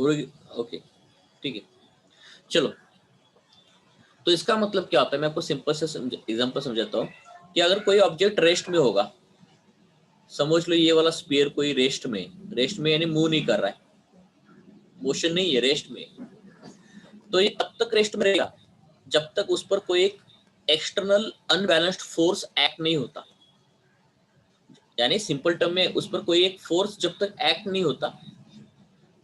Okay, ठीक है। चलो, तो इसका मतलब क्या होता है, मैं आपको सिंपल से एग्जांपल समझाता हूँ कि अगर कोई ऑब्जेक्ट रेस्ट में होगा, समझ लो ये वाला स्फीयर कोई रेस्ट में यानी मूव नहीं कर रहा है, मोशन नहीं है, रेस्ट में, तो ये तब तक रेस्ट में रहेगा जब तक उस पर कोई एक एक्सटर्नल अनबैलेंस्ड फोर्स एक्ट नहीं होता। यानी सिंपल टर्म में उस पर कोई एक फोर्स जब तक एक्ट नहीं होता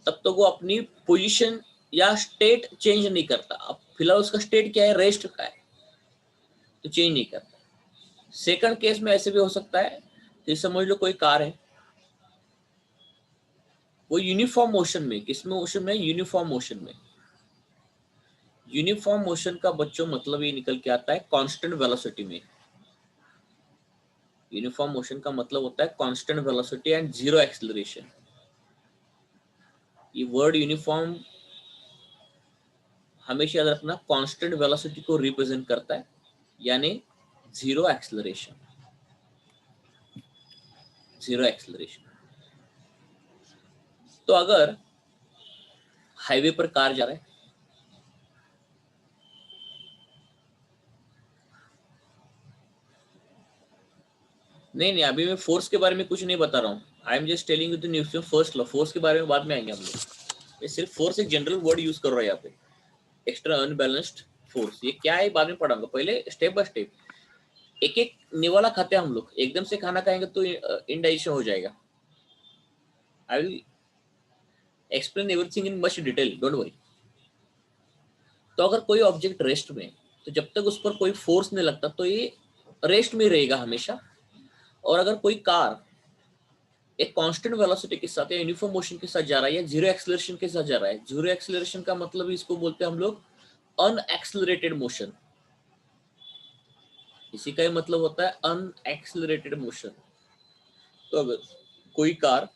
तब तक वो अपनी पोजीशन या स्टेट चेंज नहीं करता। अब फिलहाल उसका स्टेट क्या है, रेस्ट का है, तो चेंज नहीं करता। सेकंड केस में ऐसे भी हो सकता है कि समझ लो कोई कार है, वो यूनिफॉर्म मोशन में, किसमें मोशन में, यूनिफॉर्म मोशन में। यूनिफॉर्म मोशन का बच्चों मतलब ये निकल के आता है कांस्टेंट वेलोसिटी में। यूनिफॉर्म मोशन का मतलब होता है constant velocity and zero acceleration. ये वर्ड यूनिफॉर्म हमेशा याद रखना, कांस्टेंट वेलोसिटी को रिप्रेजेंट करता है, यानी जीरो एक्सेलरेशन। Zero acceleration. तो अगर हाईवे पर कार जा रहा है, नहीं अभी मैं फोर्स के बारे में कुछ नहीं बता रहा हूँ। I am just telling you the news first law. Force के बारे में बाद में आएंगे हम लोग। ये सिर्फ फोर्स एक जनरल वर्ड यूज कर रहा है यहाँ पे, एक्स्ट्रा अनबैलेंस्ड फोर्स। ये क्या है बाद में पढ़ाऊंगा, पहले स्टेप बाय स्टेप। एक एक निवाला खाते हैं हम लोग, एकदम से खाना खाएंगे तो इनडाइजेशन हो जाएगा। I will explain everything in much detail, don't worry. तो अगर कोई ऑब्जेक्ट रेस्ट में, तो जब तक उस पर कोई फोर्स नहीं लगता तो ये रेस्ट में रहेगा हमेशा। और अगर कोई कार एक कांस्टेंट वेलोसिटी के साथ या यूनिफॉर्म मोशन के साथ जा रहा है या जीरो एक्सेलरेशन के साथ जा रहा है, जीरो एक्सेलरेशन का मतलब इसको बोलते हैं हम लोग अनएक्सेलरेटेड मोशन। इसी का ही मतलब होता है अनएक्सेलरेटेड मोशन। तो अगर कोई कार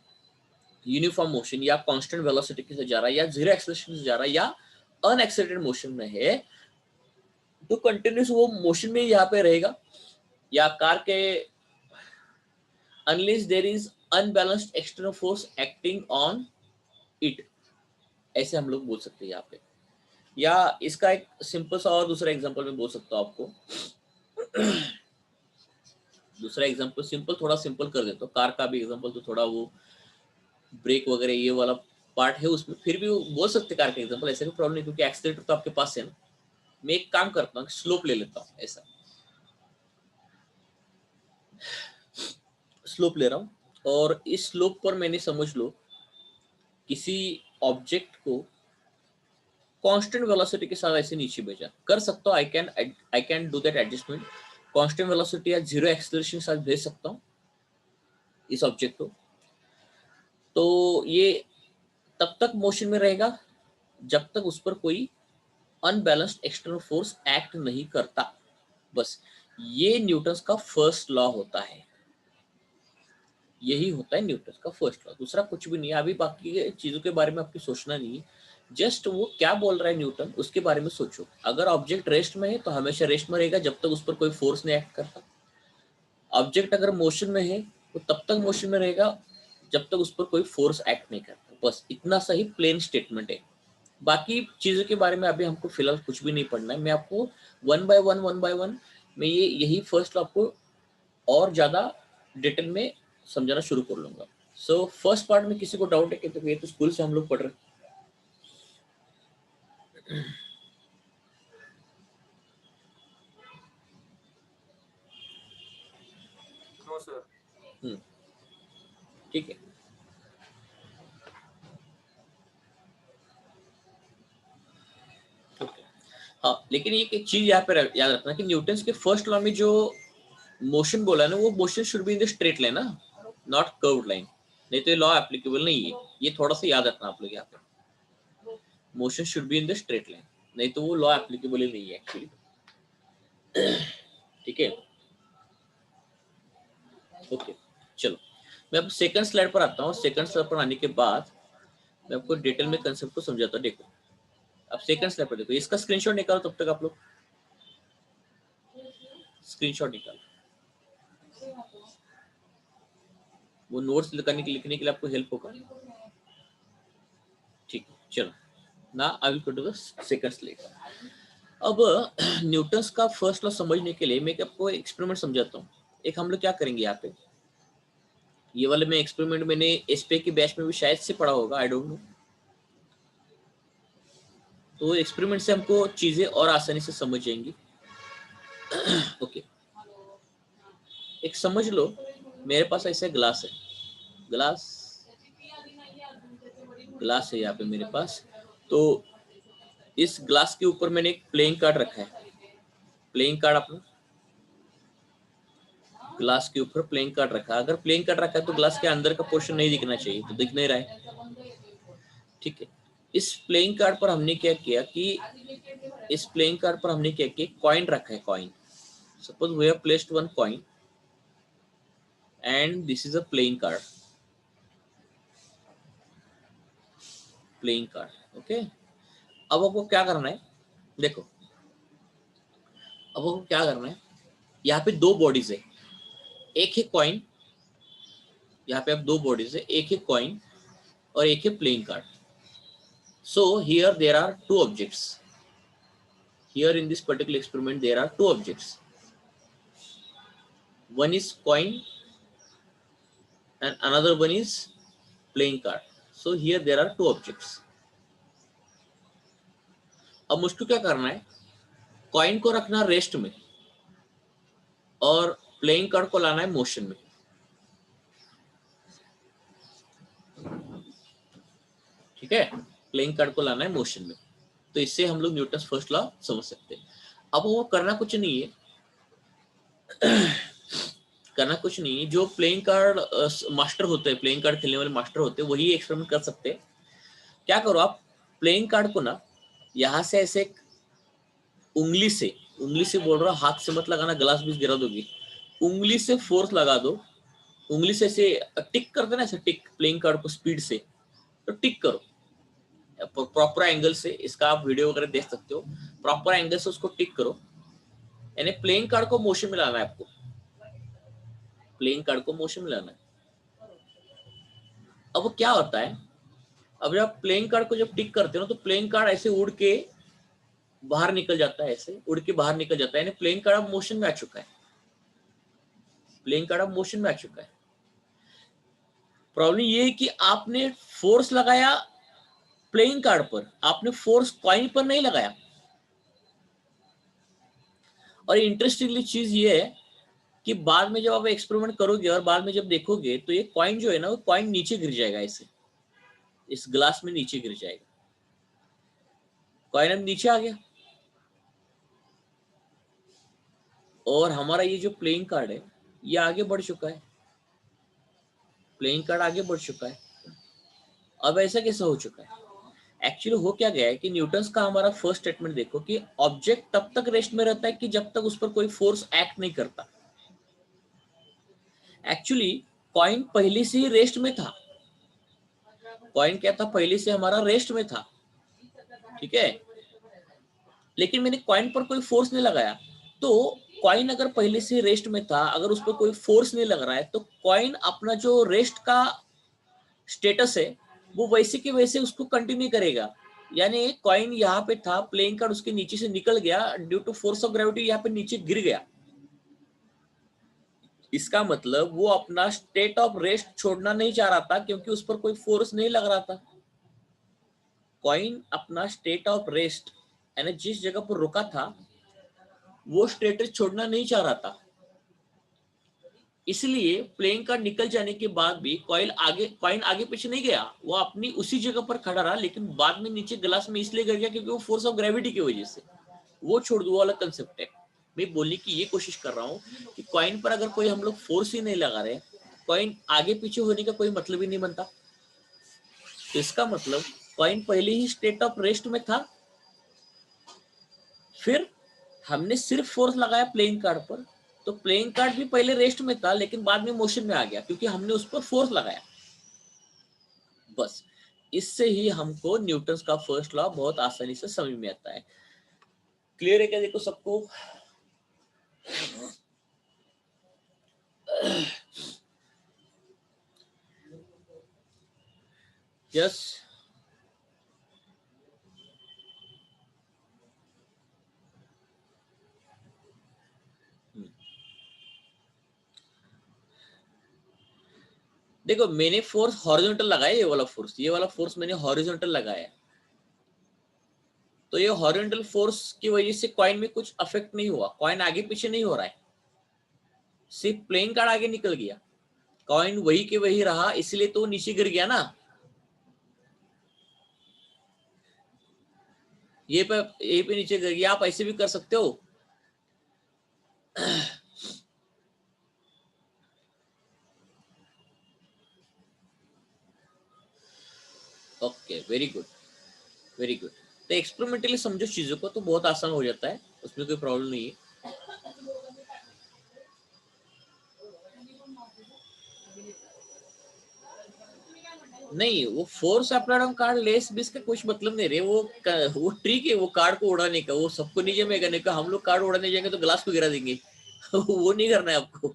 यूनिफॉर्म मोशन या कांस्टेंट वेलोसिटी के साथ जा रहा है या जीरो एक्सेलरेशन से जा रहा है या अनएक्सेलरेटेड मोशन में है, तो कंटिन्यूस वो मोशन में यहाँ पे रहेगा। या कार के unless there is unbalanced external force acting on it, ऐसे हम लोग बोल सकते हैं यहाँ पे। या इसका एक सिंपल सा और दूसरा एग्जांपल मैं बोल सकता हूँ आपको। दूसरा एग्जांपल सिंपल, थोड़ा सिंपल कर देता हूँ। कार का भी एग्जांपल तो थोड़ा वो ब्रेक वगैरह ये वाला पार्ट है उसमें, फिर भी वो बोल सकते कार का एग्जांपल, ऐसे कोई प्रॉब्लम नहीं, क्योंकि एक्सीलेटर तो आपके पास है ना। मैं एक काम करता हूँ, स्लोप ले लेता हूँ, ऐसा स्लोप ले रहा हूँ और इस स्लोप पर मैंने समझ लो किसी ऑब्जेक्ट को कांस्टेंट वेलोसिटी के साथ ऐसे नीचे भेजा, कर सकता हूँ। आई can do that adjustment. Constant velocity या जीरो एक्सेलरेशन के साथ भेज सकता हूँ इस ऑब्जेक्ट को। तो ये तब तक मोशन में रहेगा जब तक उस पर कोई अनबैलेंस्ड एक्सटर्नल फोर्स एक्ट नहीं करता। बस ये न्यूटन का फर्स्ट लॉ होता है। यही होता है न्यूटन का फर्स्ट लॉ, दूसरा कुछ भी नहीं है। अभी बाकी चीजों के बारे में आपको सोचना नहीं है, जस्ट वो क्या बोल रहा है न्यूटन उसके बारे में सोचो। अगर ऑब्जेक्ट रेस्ट में है तो हमेशा रेस्ट में रहेगा जब तक उस पर कोई फोर्स नहीं एक्ट करता। ऑब्जेक्ट अगर मोशन में है तो तब तक मोशन में रहेगा जब तक उस पर कोई फोर्स एक्ट नहीं करता। बस इतना सही प्लेन स्टेटमेंट है। बाकी चीजों के बारे में अभी हमको फिलहाल कुछ भी नहीं पढ़ना है। मैं आपको वन बाय वन मैं ये यही फर्स्ट आपको और ज्यादा डिटेल में समझाना शुरू कर लूंगा। सो फर्स्ट पार्ट में किसी को डाउट है कि तो ये तो स्कूल से हम लोग पढ़ रहे नो सर। ठीक है। Okay. हाँ, लेकिन ये एक चीज यहाँ पे याद रखना कि न्यूटन के फर्स्ट लॉ में जो मोशन बोला है ना, वो motion should be in the straight line ना, नॉट कर्व्ड लाइन। नहीं तो ये लॉ एप्लीकेबल नहीं है। ये थोड़ा सा याद रखना आप लोग यहाँ पे, motion should be in the straight line, नहीं तो वो लॉ एप्लीकेबल ही नहीं है एक्चुअली। ठीक है, ओके। चलो, मैं अब सेकंड स्लाइड पर आता हूँ। सेकंड स्लाइड पर आने के बाद मैं आपको डिटेल में कंसेप्ट को समझाता हूँ। देखो, अब सेकंड स्लाइड पर देखो, इसका स्क्रीनशॉट निकालो तब तक आप लोग। स्क्रीनशॉट निकालो, वो नोट्स लिखने के लिए आपको हेल्प होगा। ठीक है, चलो ना I will go to the second slide. अब न्यूटन्स का फर्स्ट लॉ समझने के लिए मैं आपको एक्सपेरिमेंट समझाता हूँ। एक हम लोग क्या करेंगे यहाँ पे, ये वाले में एक्सपेरिमेंट मैंने एसपीए की बैच में भी शायद से पढ़ा होगा, आई डोंट नो। तो एक्सपेरिमेंट से हमको चीजें और आसानी से समझ जाएंगी। ओके, एक समझ लो मेरे पास ऐसे ग्लास है, ग्लास ग्लास है यहाँ पे मेरे पास। तो इस ग्लास के ऊपर मैंने एक प्लेइंग कार्ड रखा है। प्लेइंग कार्ड अपना ग्लास के ऊपर प्लेइंग कार्ड रखा है। अगर प्लेइंग कार्ड रखा है तो ग्लास के अंदर का पोर्शन नहीं दिखना चाहिए, तो दिख नहीं रहा है, ठीक है। इस प्लेइंग कार्ड पर हमने क्या किया कि इस प्लेइंग कार्ड पर हमने क्या किया, कॉइन रखा है। Coin, suppose we have placed one coin and this is a playing card, playing card. Okay, अब आपको क्या करना है, देखो अब आपको क्या करना है, यहाँ पे दो बॉडीज है, एक है कॉइन, यहाँ पे अब दो बॉडीज है, एक है कॉइन और एक है playing card. So here there are two objects, here in this particular experiment there are two objects, one is coin and another one is playing card. So here there are two objects. अब मुझको क्या करना है, coin को रखना rest में और playing card को लाना है मोशन में, ठीक है। प्लेइंग कार्ड को लाना है मोशन में, तो इससे हम लोग न्यूटन फर्स्ट लॉ समझ सकते हैं। अब वो करना कुछ नहीं है, करना कुछ नहीं है, जो प्लेइंग कार्ड मास्टर होते हैं, प्लेइंग कार्ड खेलने वाले मास्टर होते हैं, वही एक्सपेरिमेंट कर सकते हैं। क्या करो आप, प्लेइंग कार्ड को ना यहाँ से ऐसे उंगली से बोल रहा हूँ, हाथ से मत लगाना, ग्लास बीच गिरा दोगी। उंगली से फोर्स लगा दो, उंगली से ऐसे टिक कर देना, ऐसे टिक प्लेइंग कार्ड को स्पीड से, तो टिक करो प्रॉपर एंगल से। इसका आप वीडियो वगैरह देख सकते हो, प्रॉपर एंगल से उसको टिक करो, यानी प्लेइंग कार्ड को मोशन में लाना है आपको, प्लेइंग कार्ड को मोशन में लाना है। अब वो क्या होता है, अब जब प्लेइंग कार्ड को जब टिक करते हो ना, तो प्लेइंग कार्ड ऐसे उड़ के बाहर निकल जाता है, ऐसे उड़ के बाहर निकल जाता है, यानी प्लेइंग कार्ड अब मोशन में आ चुका है, प्लेइंग कार्ड अब मोशन में आ चुका है। प्रॉब्लम ये है कि आपने फोर्स लगाया प्लेइंग कार्ड पर, आपने फोर्स कॉइन पर नहीं लगाया। और इंटरेस्टिंगली चीज ये है कि बाद में जब आप एक्सपेरिमेंट करोगे और बाद में जब देखोगे, तो ये कॉइन जो है ना, वो कॉइन नीचे गिर जाएगा, ऐसे इस ग्लास में नीचे गिर जाएगा, कॉइन अब नीचे आ गया। और हमारा ये जो प्लेइंग कार्ड है ये आगे बढ़ चुका है, प्लेइंग कार्ड आगे बढ़ चुका है। अब ऐसा कैसे हो चुका है, एक्चुअली हो क्या गया है कि न्यूटन्स का हमारा फर्स्ट स्टेटमेंट देखो कि ऑब्जेक्ट तब तक रेस्ट में रहता है कि जब तक उस पर कोई फोर्स एक्ट नहीं करता। एक्चुअली कॉइन पहले से ही रेस्ट में था, कॉइन क्या था, पहले से हमारा रेस्ट में था, ठीक है। लेकिन मैंने कॉइन पर कोई फोर्स नहीं लगाया, तो कॉइन अगर पहले से रेस्ट में था, अगर उस पर कोई फोर्स नहीं लग रहा है, तो कॉइन अपना जो रेस्ट का स्टेटस है वो वैसे के वैसे उसको कंटिन्यू करेगा। यानी कॉइन यहाँ पे था, प्लेइंग कार्ड उसके नीचे से निकल गया, due to force of gravity यहाँ पे नीचे गिर गया। इसका मतलब वो अपना स्टेट ऑफ रेस्ट छोड़ना नहीं चाह रहा था, क्योंकि उस पर कोई फोर्स नहीं लग रहा था। कॉइन अपना स्टेट ऑफ रेस्ट यानी जिस जगह पर रुका था वो स्टेटस छोड़ना नहीं चाह रहा था। इसलिए प्लेइंग कार्ड निकल जाने के बाद भी कॉइन आगे पीछे नहीं गया, वो अपनी उसी जगह पर खड़ा रहा, लेकिन बाद में नीचे ग्लास में इसलिए गिर गया क्योंकि वो फोर्स ऑफ ग्रेविटी की वजह से। वो छोड़ दो, वाला कंसेप्ट है। मैं बोलने की ये कोशिश कर रहा हूँ कि कॉइन पर अगर कोई हम लोग फोर्स ही नहीं लगा रहे, कॉइन आगे पीछे होने का कोई मतलब ही नहीं बनता। तो इसका मतलब कॉइन पहले ही स्टेट ऑफ रेस्ट में था, फिर हमने सिर्फ फोर्स लगाया प्लेइंग कार्ड पर, तो प्लेइंग कार्ड भी पहले रेस्ट में था लेकिन बाद में मोशन में आ गया क्योंकि हमने उस पर फोर्स लगाया। बस इससे ही हमको न्यूटन का फर्स्ट लॉ बहुत आसानी से समझ में आता है। क्लियर है क्या, देखो सबको? यस, देखो मैंने फोर्स हॉरिजॉन्टल लगाया, ये वाला फोर्स मैंने हॉरिजॉन्टल लगाया, तो ये हॉरिजॉन्टल फोर्स की वजह से कॉइन में कुछ अफेक्ट नहीं हुआ, कॉइन आगे पीछे नहीं हो रहा है, सिर्फ प्लेइंग कार्ड आगे निकल गया, कॉइन वही के वही रहा, इसलिए तो नीचे गिर गया ना। ये पे नीचे गिर गया, आप ऐसे भी कर सकते हो। Okay, very good, very good. तो एक्सपेरिमेंटली समझो चीजों को, तो बहुत आसान हो जाता है, उसमें कोई प्रॉब्लम नहीं है। नहीं, वो force applied on card less भी इसका कुछ मतलब नहीं रे, वो ट्रिक है वो कार्ड को उड़ाने का, वो सबको नीचे में करने का। हम लोग कार्ड उड़ाने जाएंगे तो ग्लास को गिरा देंगे। वो नहीं करना है आपको।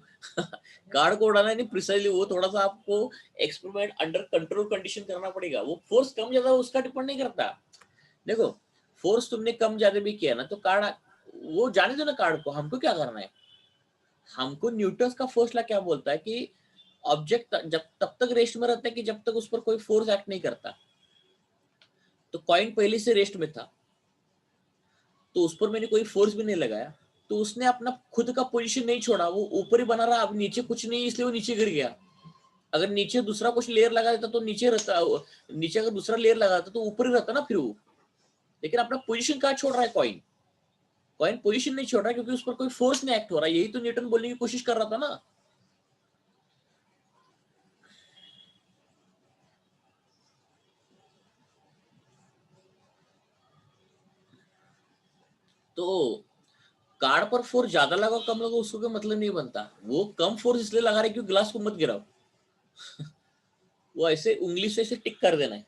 कार्ड को उड़ाना नहीं प्रिसाइजली, वो थोड़ा सा आपको एक्सपेरिमेंट अंडर कंट्रोल कंडीशन करना पड़ेगा। वो फोर्स कम ज्यादा उसका डिपेंड नहीं करता। देखो, फोर्स तुमने कम ज्यादा भी किया ना तो कार्ड, वो जाने दो ना कार्ड को, हमको क्या करना है। हमको न्यूटन का फर्स्ट लॉ क्या बोलता है कि ऑब्जेक्ट जब तब तक रेस्ट में रहता है कि जब तक उस पर कोई फोर्स एक्ट नहीं करता। तो कॉइन पहले से रेस्ट में था, तो उस पर मैंने कोई फोर्स भी नहीं लगाया, तो उसने अपना खुद का पोजीशन नहीं छोड़ा, वो ऊपर ही बना रहा। अब नीचे कुछ नहीं, इसलिए वो नीचे गिर गया। अगर नीचे दूसरा कुछ लेयर लगा देता तो नीचे रहता, नीचे अगर दूसरा लेयर लगाता तो ऊपर ही रहता ना फिर वो। लेकिन अपना पोजीशन कहाँ छोड़ रहा है कॉइन, कॉइन पोजीशन नहीं छोड़ रहा है क्योंकि उस पर कोई फोर्स नहीं एक्ट हो रहा है। यही तो न्यूटन बोलने की कोशिश कर रहा था ना। तो कार्ड पर फोर्स ज्यादा लगा कम लगा उसको कोई मतलब नहीं बनता। वो कम फोर्स इसलिए लगा रहे क्योंकि ग्लास को मत गिराओ। वो ऐसे उंगली से ऐसे टिक कर देना है।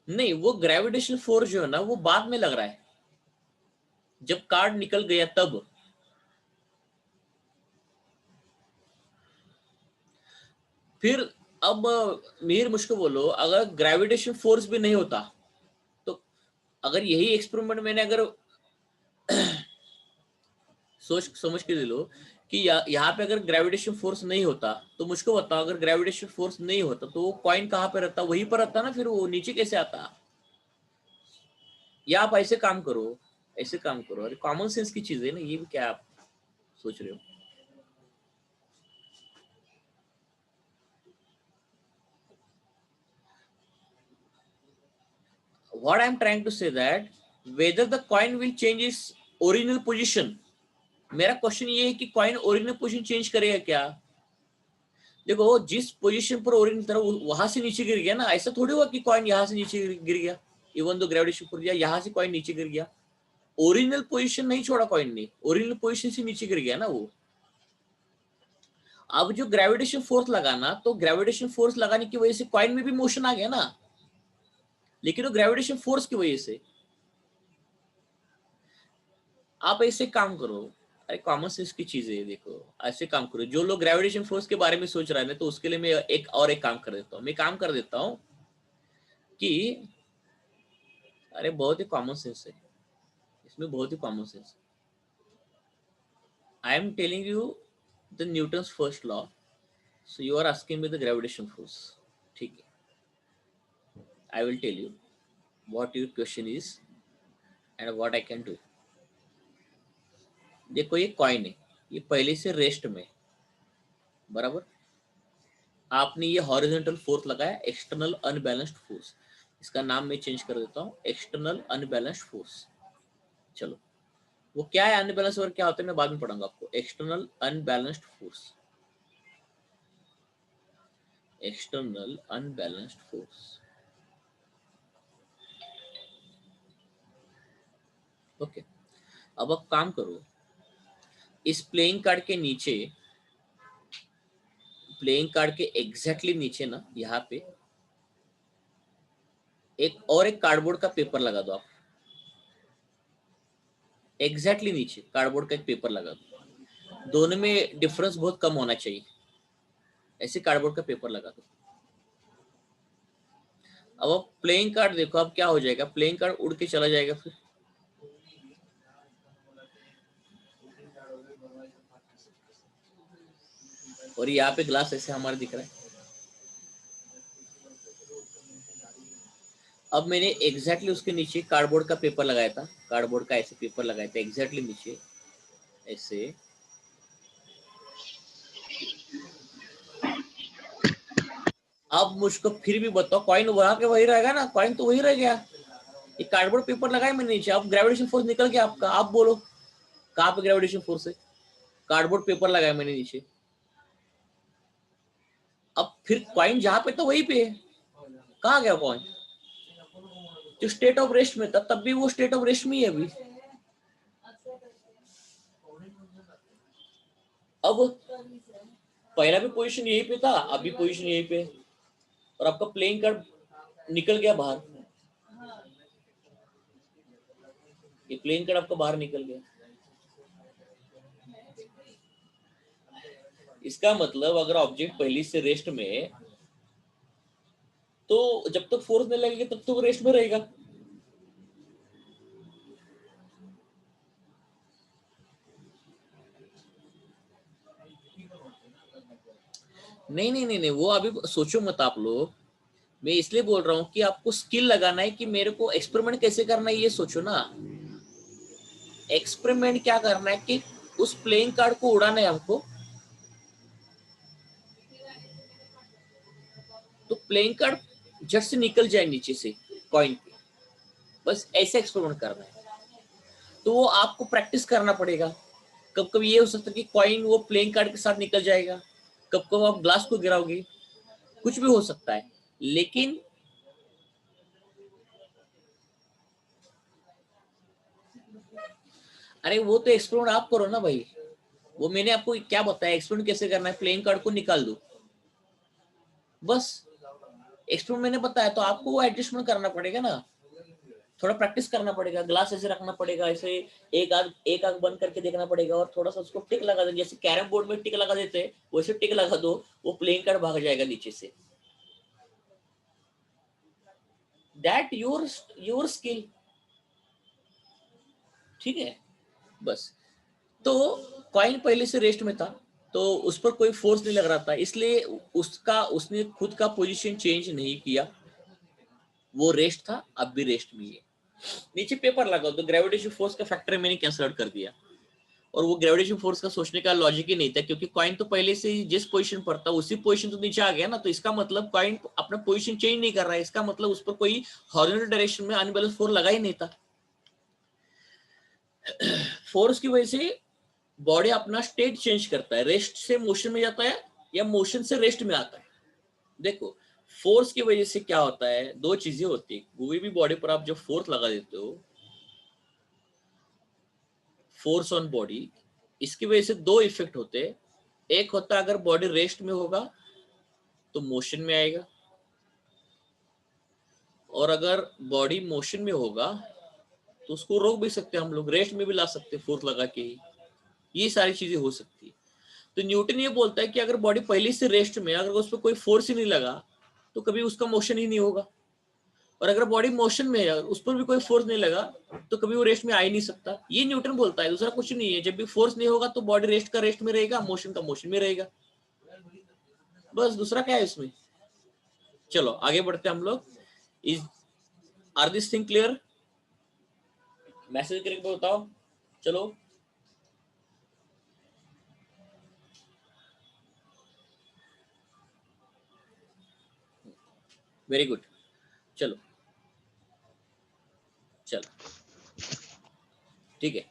नहीं, वो ग्रेविटेशनल फोर्स जो है ना वो बाद में लग रहा है, जब कार्ड निकल गया तब। फिर अब मिहिर मुझको बोलो, अगर ग्रेविटेशन फोर्स भी नहीं होता तो, अगर यही एक्सपेरिमेंट मैंने अगर सोच समझ के लो कि यहाँ पे अगर ग्रेविटेशन फोर्स नहीं होता, तो मुझको बताओ अगर ग्रेविटेशन फोर्स नहीं होता तो वो कॉइन कहाँ पे रहता, वहीं पर रहता ना, फिर वो नीचे कैसे आता। या आप ऐसे काम करो, ऐसे काम करो, अरे कॉमन सेंस की चीज है ना ये भी, क्या आप सोच रहे हो। What I'm trying to say that whether the coin will change its original position, मेरा क्वेश्चन ये है कि कॉइन ओरिजिनल पोजीशन चेंज करेगा क्या। देखो, जिस पोजीशन पर ओरिजिनल था वहां से नीचे गिर गया ना, ऐसा थोड़ी हुआ कि कॉइन यहाँ से नीचे गिर गया। इवन दो ग्रेविटेशन फोर्स दिया, यहाँ से कॉइन नीचे गिर गया। ओरिजिनल पोजीशन नहीं छोड़ा कॉइन ने, ओरिजिनल पोजीशन से नीचे गिर गया ना वो। अब जो ग्रेविटेशन फोर्स लगाना, तो ग्रेविटेशन फोर्स लगाने की वजह से कॉइन में भी मोशन आ गया ना, लेकिन वो ग्रेविटेशन फोर्स की वजह से। आप ऐसे काम करो, अरे कॉमन सेंस की चीज है, देखो ऐसे काम करो। जो लोग ग्रेविटेशन फोर्स के बारे में सोच रहे हैं तो उसके लिए मैं एक काम कर देता हूँ, मैं काम कर देता हूँ कि, अरे बहुत ही कॉमन सेंस है इसमें, बहुत ही common sense. I am telling you the Newton's first law, so you are asking me the gravitation force. ठीक है, I will tell you what your question is and what I can do. देखो ये coin है, ये पहले से rest में, बराबर। आपने ये हॉरिजॉन्टल फोर्स लगाया, एक्सटर्नल अनबैलेंस्ड फोर्स। इसका नाम मैं चेंज कर देता हूँ, एक्सटर्नल अनबैलेंस्ड फोर्स। चलो, वो क्या है अनबैलेंस और क्या होता है मैं बाद में पढ़ाऊंगा आपको। External unbalanced force, external unbalanced force. Okay, अब आप काम करो, इस प्लेइंग कार्ड के नीचे, प्लेइंग कार्ड के एग्जैक्टली नीचे ना, यहाँ पे एक कार्डबोर्ड का पेपर लगा दो आप। एग्जैक्टली नीचे कार्डबोर्ड का एक पेपर लगा दो, दोनों में डिफरेंस बहुत कम होना चाहिए। ऐसे कार्डबोर्ड का पेपर लगा दो। अब आप प्लेइंग कार्ड देखो, अब क्या हो जाएगा, प्लेइंग कार्ड उड़ के चला जाएगा फिर। और यहाँ पे ग्लास ऐसे हमारे दिख रहा है। अब मैंने एग्जैक्टली उसके नीचे कार्डबोर्ड का पेपर लगाया था, कार्डबोर्ड का ऐसे पेपर लगाया था एग्जैक्टली नीचे ऐसे। अब मुझको फिर भी बताओ, कॉइन वहां के वही रहेगा ना, कॉइन तो वही रह गया। ये कार्डबोर्ड पेपर लगाया मैंने नीचे, अब ग्रेविटेशन फोर्स निकल गया आपका, आप बोलो कहाँ पे ग्रेविटेशन फोर्स है? कार्डबोर्ड पेपर लगाया मैंने नीचे, अब फिर कॉइन जहां पे तो वहीं पे है, कहाँ गया कॉइन? जो स्टेट ऑफ रेस्ट में था तब भी वो स्टेट ऑफ रेस्ट में ही है अभी। अब पहला भी पोजीशन यहीं पे था, अभी पोजीशन यहीं पे, और आपका प्लेइंग कार्ड निकल गया बाहर, ये प्लेइंग कार्ड आपका बाहर निकल गया। इसका मतलब अगर ऑब्जेक्ट पहले से रेस्ट में है तो जब तक फोर्स नहीं लगेगी तब तक वो रेस्ट में रहेगा। नहीं नहीं नहीं नहीं, वो अभी सोचो मत आप लोग, मैं इसलिए बोल रहा हूँ कि आपको स्किल लगाना है कि मेरे को एक्सपेरिमेंट कैसे करना है, ये सोचो ना। एक्सपेरिमेंट क्या करना है कि उस प्लेइंग कार्ड को उड़ाना है हमको, तो प्लेइंग कार्ड झट से निकल जाए नीचे से कॉइन पे, बस ऐसे एक्सपेरिमेंट करना है। तो वो आपको प्रैक्टिस करना पड़ेगा। कब कब ये हो सकता है कि कॉइन वो प्लेइंग कार्ड के साथ निकल जाएगा, कब कब आप ग्लास को गिराओगे, कुछ भी हो सकता है। लेकिन अरे वो तो एक्सपेरिमेंट आप करो ना भाई, वो मैंने आपको क्या बताया एक्सपेरिमेंट कैसे करना है, प्लेइंग कार्ड को निकाल दो बस। एक्सपेरिमेंट मैंने बताया, तो आपको वो एडजस्टमेंट करना पड़ेगा ना, थोड़ा प्रैक्टिस करना पड़ेगा, ग्लास ऐसे रखना पड़ेगा, ऐसे एक आंख बंद करके देखना पड़ेगा और थोड़ा सा उसको टिक लगा दो, जैसे कैरम बोर्ड में टिक लगा देते हैं वैसे टिक लगा दो, वो प्लेइंग कार्ड भाग जाएगा नीचे से। दैट योर स्किल, ठीक है बस। तो कॉइन पहले से रेस्ट में था, तो उस पर कोई फोर्स नहीं लग रहा था, इसलिए उसने खुद का पोजीशन चेंज नहीं किया, वो रेस्ट था, अब भी रेस्ट में है। नीचे पेपर लगा तो ग्रेविटेशन फोर्स का फैक्टर मैंने कैंसल आउट कर दिया, और वो ग्रेविटेशन फोर्स का सोचने का लॉजिक ही नहीं था, क्योंकि कॉइन तो पहले से ही जिस पोजीशन पर था उसी पोजीशन तो नीचे आ गया ना, तो इसका मतलब कॉइन अपना पोजीशन चेंज नहीं कर रहा है, इसका मतलब उस पर कोई हॉरिजॉन्टल डायरेक्शन में अनबैलेंस फोर्स लगा ही नहीं था। फोर्स की वजह से बॉडी अपना स्टेट चेंज करता है, रेस्ट से मोशन में जाता है या मोशन से रेस्ट में आता है। देखो फोर्स की वजह से क्या होता है, दो चीजें होती है, कोई भी बॉडी पर आप जब फोर्स लगा देते हो, फोर्स ऑन बॉडी, इसकी वजह से दो इफेक्ट होते हैं। एक होता है अगर बॉडी रेस्ट में होगा तो मोशन में आएगा, और अगर बॉडी मोशन में होगा तो उसको रोक भी सकते हैं हम लोग, रेस्ट में भी ला सकते हैं फोर्स लगा के ही, ये सारी चीजें हो सकती है। तो न्यूटन ये बोलता है कि अगर बॉडी पहले से रेस्ट में, अगर उस पर कोई फोर्स ही नहीं लगा तो कभी उसका मोशन ही नहीं होगा, और अगर बॉडी मोशन में है उस पर भी कोई फोर्स नहीं लगा तो कभी वो रेस्ट में आ ही नहीं सकता। ये न्यूटन बोलता है, दूसरा कुछ नहीं है। जब भी फोर्स नहीं होगा तो बॉडी रेस्ट का रेस्ट में रहेगा, मोशन का मोशन में रहेगा, बस दूसरा क्या है इसमें। चलो आगे बढ़ते हैं हम लोग। Is are this thing clear? Message करके बताओ। चलो वेरी गुड। चलो चलो ठीक है।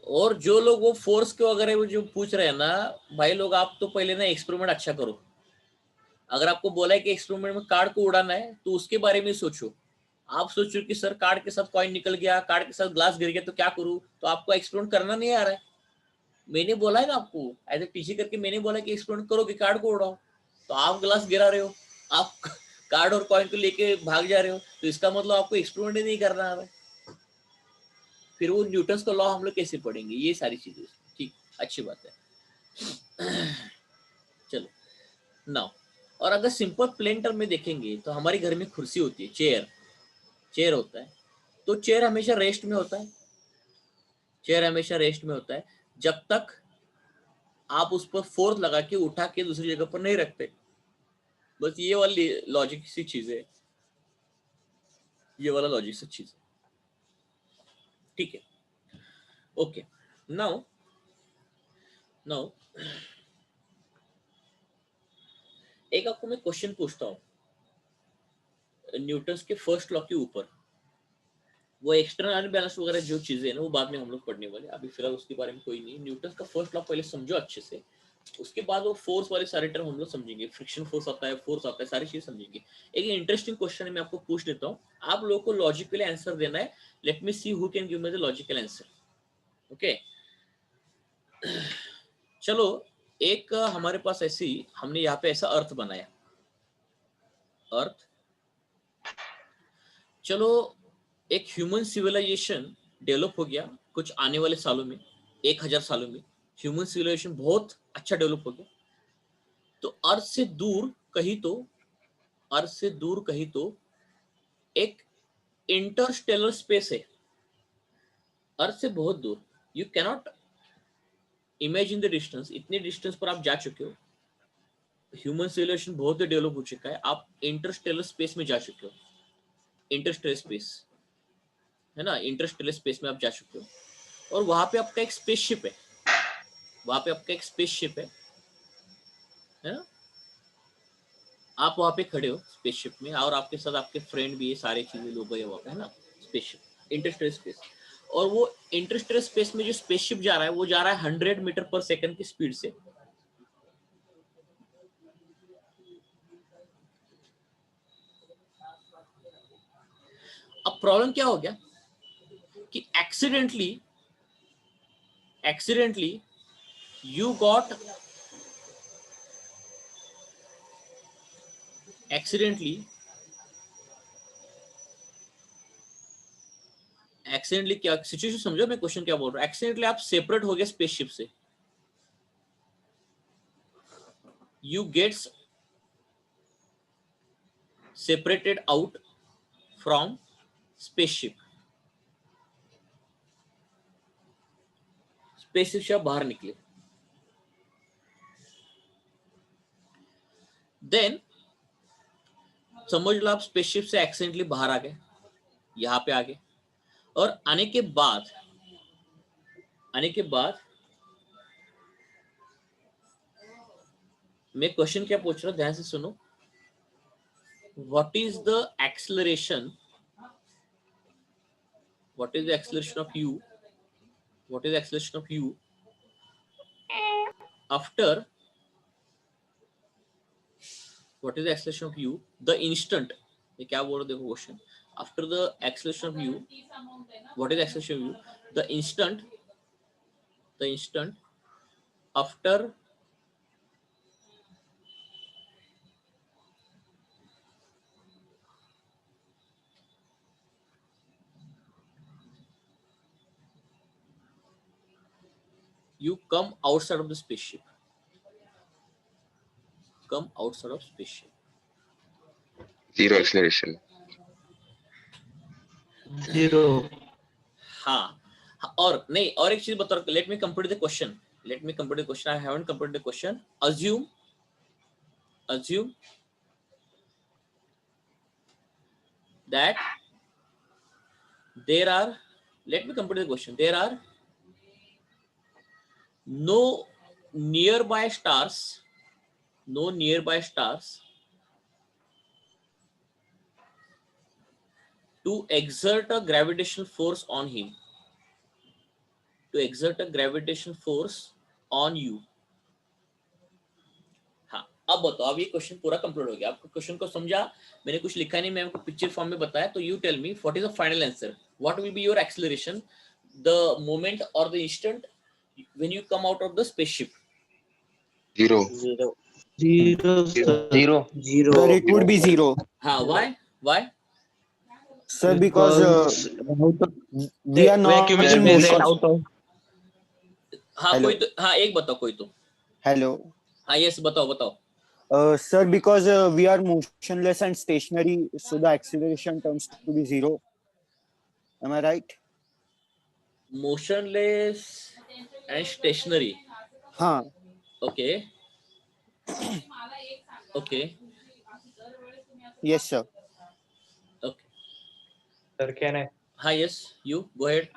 और जो लोग वो फोर्स के वगैरह वो जो पूछ रहे हैं ना, भाई लोग आप तो पहले ना एक्सपेरिमेंट अच्छा करो। अगर आपको बोला है कि एक्सपेरिमेंट में कार्ड को उड़ाना है तो उसके बारे में सोचो। आप सोचो कि सर कार्ड के साथ कॉइन निकल गया, कार्ड के साथ ग्लास गिर गया तो क्या करूं, तो आपको एक्सपेरिमेंट करना नहीं आ रहा है। मैंने बोला है ना आपको, एज ए टीचर करके मैंने बोला कि एक्सपेरिमेंट करो कि कार्ड को उड़ाओ, तो आप ग्लास गिरा रहे हो, आप कार्ड और कॉइन को लेके भाग जा रहे हो, तो इसका मतलब आपको एक्सपेरिमेंट ही नहीं करना आ रहा है। फिर वो न्यूटन का लॉ हम लोग कैसे पढ़ेंगे, ये सारी चीजें। ठीक, अच्छी बात है। चलो नाउ, और अगर सिंपल प्लेन टर्म में देखेंगे तो हमारे घर में कुर्सी होती है, चेयर, चेयर होता है, तो चेयर हमेशा रेस्ट में होता है, चेयर हमेशा रेस्ट में होता है। जब तक आप उस पर फोर्स लगा के उठा के दूसरी जगह पर नहीं रखते। बस ये वाली लॉजिक सी चीज है, ये वाला लॉजिक सी चीज है, ठीक है। ओके, नाउ नाउ एक आपको मैं क्वेश्चन पूछता हूँ न्यूटन के फर्स्ट लॉ के ऊपर। वो एक्सटर्नल अनबैलेंस वगैरह जो चीजें हैं ना वो बाद में हम लोग पढ़ने वाले, अभी फिलहाल उसके बारे में कोई नहीं। न्यूटन का फर्स्ट लॉ पहले समझो अच्छे से, उसके बाद वो फोर्स वाले सारे टर्म हम लोग समझेंगे, फ्रिक्शन फोर्स आता है, फोर्स आता है, सारी चीज समझेंगे। एक इंटरेस्टिंग क्वेश्चन है, मैं आपको पूछ लेता हूँ, आप लोगों को लॉजिकली आंसर देना है। Let me see who can give me the logical answer. Okay, चलो एक हमारे पास ऐसी, हमने यहाँ पे ऐसा अर्थ बनाया, अर्थ। चलो एक ह्यूमन सिविलाइजेशन डेवलप हो गया कुछ आने वाले सालों में, 1000 सालों में ह्यूमन सिविलाइजेशन बहुत अच्छा डेवलप हो गया। तो अर्थ से दूर कहीं तो, अर्थ से दूर कहीं तो एक इंटरस्टेलर स्पेस है, अर्थ से बहुत दूर। You cannot imagine the distance, इतने डिस्टेंस पर आप जा चुके हो, ह्यूमन सिविलाइजेशन बहुत डेवलप हो चुका है, आप इंटरस्टेलर स्पेस में जा चुके हो। इंटरस्टेलर स्पेस है ना, इंटरस्टेलर स्पेस में आप जा चुके हो और वहां पे आपका एक स्पेसशिप है, वहां पे आपका एक स्पेसशिप है ना। आप वहां पे खड़े हो स्पेसशिप में और आपके साथ आपके फ्रेंड भी है, सारे चीजें लोग गए वहां पे, है ना, स्पेसशिप इंटरस्टेलर स्पेस। और वो इंटरस्टेलर स्पेस में जो स्पेसशिप जा रहा है वो जा रहा है 100 मीटर पर सेकंड की स्पीड से। अब प्रॉब्लम क्या हो गया कि एक्सीडेंटली यू गॉट एक्सीडेंटली क्या सिचुएशन समझो, मैं क्वेश्चन क्या बोल रहा हूँ। एक्सीडेंटली आप सेपरेट हो गए स्पेसशिप से, you gets separated out from spaceship, spaceship से बाहर निकले। देन समझ लो आप स्पेसशिप से एक्सीडेंटली बाहर आ गए, यहां पे आ गए, और आने के बाद मैं क्वेश्चन क्या पूछ रहा हूं, ध्यान से सुनो। What is the acceleration, what is the acceleration of you, what is the acceleration of you after, what is the acceleration of you the instant, ये क्या बोल रहा देखो question. After the acceleration of you, what is acceleration of you the instant after you come outside of the spaceship, come outside of spaceship। Zero acceleration. Zero. हाँ, और नहीं, और एक चीज बताओ, let me complete the question, let me complete the question, I haven't completed the question. assume that there are, let me complete the question, there are no nearby stars, to exert a gravitational force on him, to exert a gravitational force on you। हाँ, अब बताओ, अब ये question पूरा complete हो गया, आपको question को समझा, मैंने कुछ लिखा नहीं, मैं आपको पिक्चर फॉर्म में बताया। तो you tell me what is the final answer, what will be your acceleration the moment और the instant when you come out of the spaceship. Zero. Zero. Sir. Zero. Sir, it would be zero. हाँ, why Sir, because we are not vacuum is in present motion. out of. हाँ Hello. कोई तो, हाँ एक बताओ कोई तो, Hello. हाँ यस बताओ। Sir, because we are motionless and stationary, so the acceleration turns to be zero. Am I right? Motionless and stationary. हाँ. Okay okay Yes, sir. Okay. Sir, can I? हाँ, yes, you go ahead.